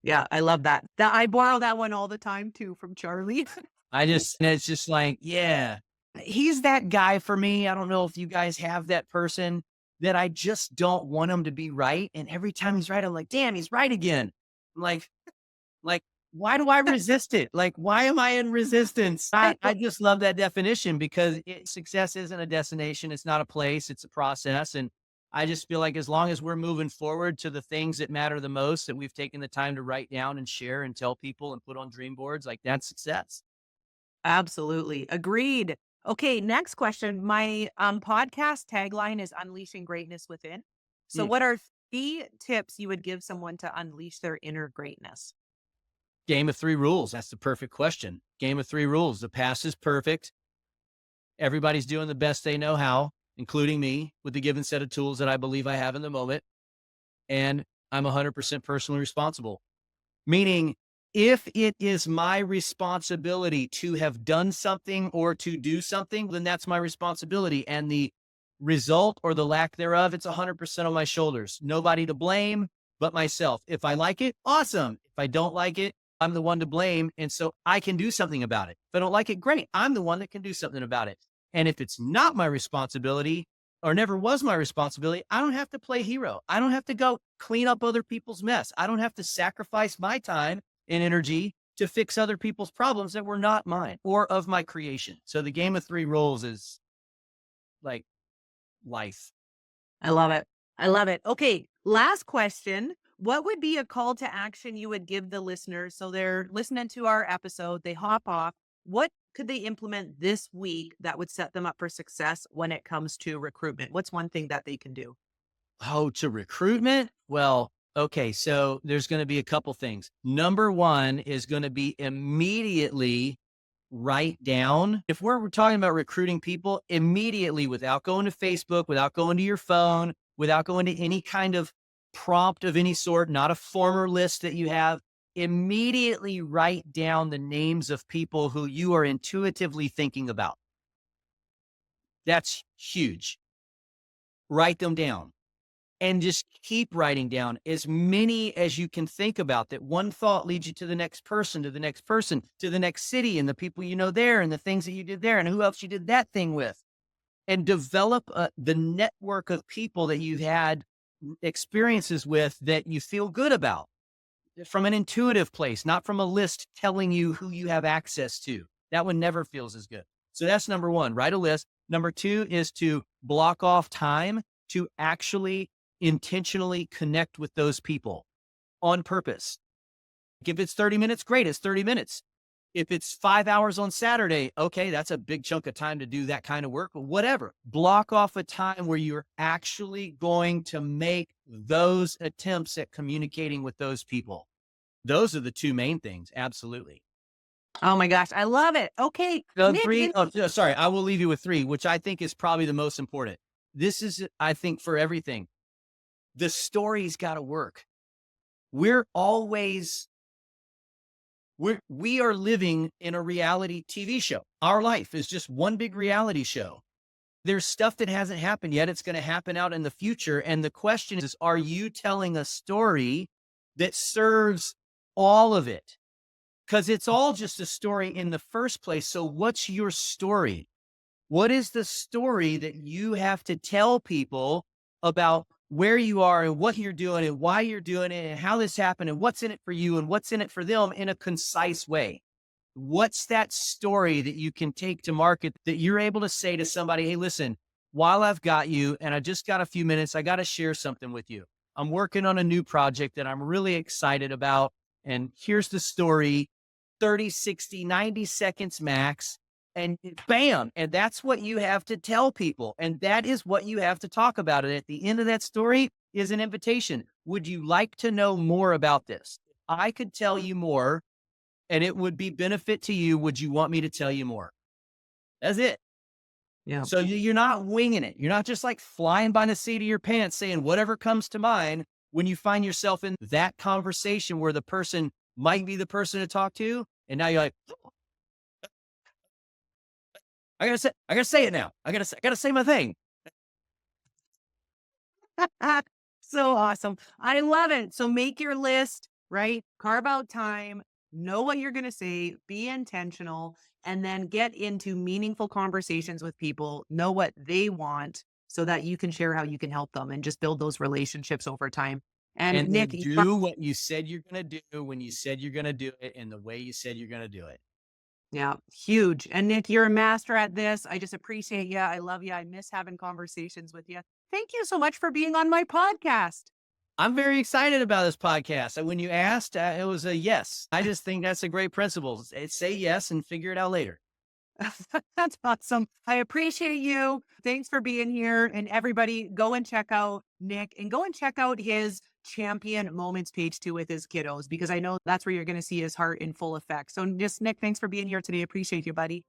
Yeah, I love that. That I borrow that one all the time too from Charlie. It's just like, yeah, he's that guy for me. I don't know if you guys have that person that I just don't want him to be right. And every time he's right, I'm like, damn, he's right again. I'm like, why do I resist it? Like, why am I in resistance? I just love that definition because success isn't a destination. It's not a place. It's a process. And I just feel like as long as we're moving forward to the things that matter the most, that we've taken the time to write down and share and tell people and put on dream boards, like that's success. Absolutely. Agreed. Okay, next question. My podcast tagline is unleashing greatness within. So Mm. what are three tips you would give someone to unleash their inner greatness? Game of three rules. That's the perfect question. Game of three rules. The past is perfect. Everybody's doing the best they know how, including me, with the given set of tools that I believe I have in the moment. And I'm 100% personally responsible. Meaning, if it is my responsibility to have done something or to do something, then that's my responsibility. And the result or the lack thereof, it's 100% on my shoulders. Nobody to blame but myself. If I like it, awesome. If I don't like it, I'm the one to blame. And so I can do something about it. If I don't like it, great. I'm the one that can do something about it. And if it's not my responsibility or never was my responsibility, I don't have to play hero. I don't have to go clean up other people's mess. I don't have to sacrifice my time and energy to fix other people's problems that were not mine or of my creation. So the game of three rules is like life. I love it. I love it. Okay, last question. What would be a call to action you would give the listeners so they're listening to our episode, they hop off. What could they implement this week that would set them up for success when it comes to recruitment? What's one thing that they can do? Oh, to recruitment? Well, okay. So there's going to be a couple things. Number one is going to be immediately write down. If we're talking about recruiting people, immediately without going to Facebook, without going to your phone, without going to any kind of prompt of any sort, not a former list that you have, immediately write down the names of people who you are intuitively thinking about. That's huge. Write them down. And just keep writing down as many as you can think about. That one thought leads you to the next person, to the next person, to the next city, and the people you know there, and the things that you did there, and who else you did that thing with. And develop the network of people that you've had experiences with that you feel good about from an intuitive place, not from a list telling you who you have access to. That one never feels as good. So that's number one, write a list. Number two is to block off time to actually intentionally connect with those people on purpose. If it's 30 minutes, great, it's 30 minutes. If it's 5 hours on Saturday, okay, that's a big chunk of time to do that kind of work, but whatever. Block off a time where you're actually going to make those attempts at communicating with those people. Those are the two main things. Absolutely. Oh my gosh, I love it. Okay, Nick, Three. Oh, sorry. I will leave you with three, which I think is probably the most important. This is, I think, for everything. The story's got to work. We're always we are living in a reality TV show. Our life is just one big reality show. There's stuff that hasn't happened yet. It's going to happen out in the future. And the question is, are you telling a story that serves all of it, because it's all just a story in the first place. So what's your story? What is the story that you have to tell people about where you are and what you're doing and why you're doing it and how this happened and what's in it for you and what's in it for them in a concise way? What's that story that you can take to market that you're able to say to somebody, hey, listen, while I've got you and I just got a few minutes, I got to share something with you. I'm working on a new project that I'm really excited about. And here's the story, 30, 60, 90 seconds max. And bam. And that's what you have to tell people. And that is what you have to talk about. And at the end of that story is an invitation. Would you like to know more about this? I could tell you more and it would be benefit to you. Would you want me to tell you more? That's it. Yeah. So you're not winging it. You're not just like flying by the seat of your pants saying whatever comes to mind when you find yourself in that conversation where the person might be the person to talk to. And now you're like, I gotta say it now. I gotta say my thing. So awesome. I love it. So make your list, right? Carve out time, know what you're going to say, be intentional, and then get into meaningful conversations with people, know what they want so that you can share how you can help them and just build those relationships over time. And And then Nick, do what you said you're gonna do when you said you're gonna do it in the way you said you're gonna do it. yeah, huge. And Nick, you're a master at this. I just appreciate you. I love you. I miss having conversations with you. Thank you so much for being on my podcast. I'm very excited about this podcast. And when you asked, it was a yes. I just think that's a great principle. Say yes and figure it out later. That's awesome. I appreciate you. Thanks for being here. And everybody, go and check out Nick and go and check out his champion moments page too with his kiddos, because I know that's where you're going to see his heart in full effect. So just Nick, thanks for being here today. Appreciate you, buddy.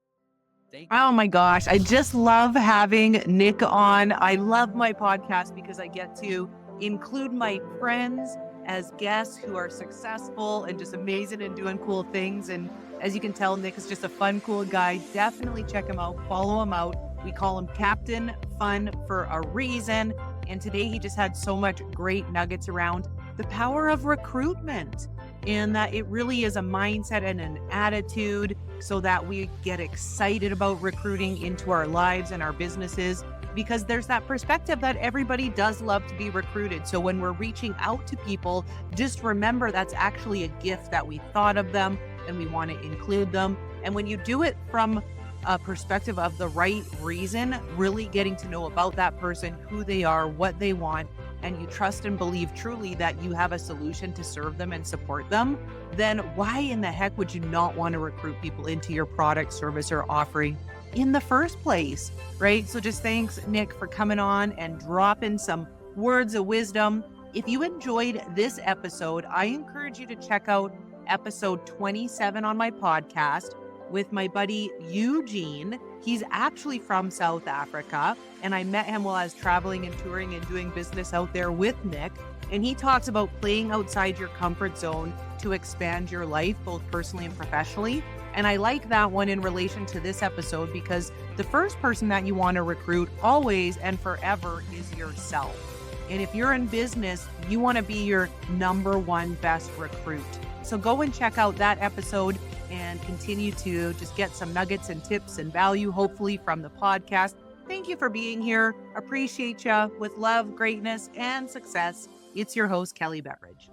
Thank you. Oh my gosh. I just love having Nick on. I love my podcast because I get to include my friends as guests who are successful and just amazing and doing cool things. And as you can tell, Nick is just a fun, cool guy. Definitely check him out, follow him out. We call him Captain Fun for a reason. And today he just had so much great nuggets around the power of recruitment, and that it really is a mindset and an attitude so that we get excited about recruiting into our lives and our businesses, because there's that perspective that everybody does love to be recruited. So when we're reaching out to people, just remember that's actually a gift that we thought of them and we want to include them. And when you do it from a perspective of the right reason, really getting to know about that person, who they are, what they want, and you trust and believe truly that you have a solution to serve them and support them, then why in the heck would you not want to recruit people into your product, service, or offering in the first place, right? So just thanks, Nick, for coming on and dropping some words of wisdom. If you enjoyed this episode, I encourage you to check out episode 27 on my podcast with my buddy Eugene. He's actually from South Africa, and I met him while I was traveling and touring and doing business out there with Nick. And he talks about playing outside your comfort zone to expand your life, both personally and professionally. And I like that one in relation to this episode because the first person that you want to recruit always and forever is yourself. And if you're in business, you want to be your number one best recruit. So go and check out that episode and continue to just get some nuggets and tips and value, hopefully, from the podcast. Thank you for being here. Appreciate you. With love, greatness, and success, it's your host, Kelly Bettridge.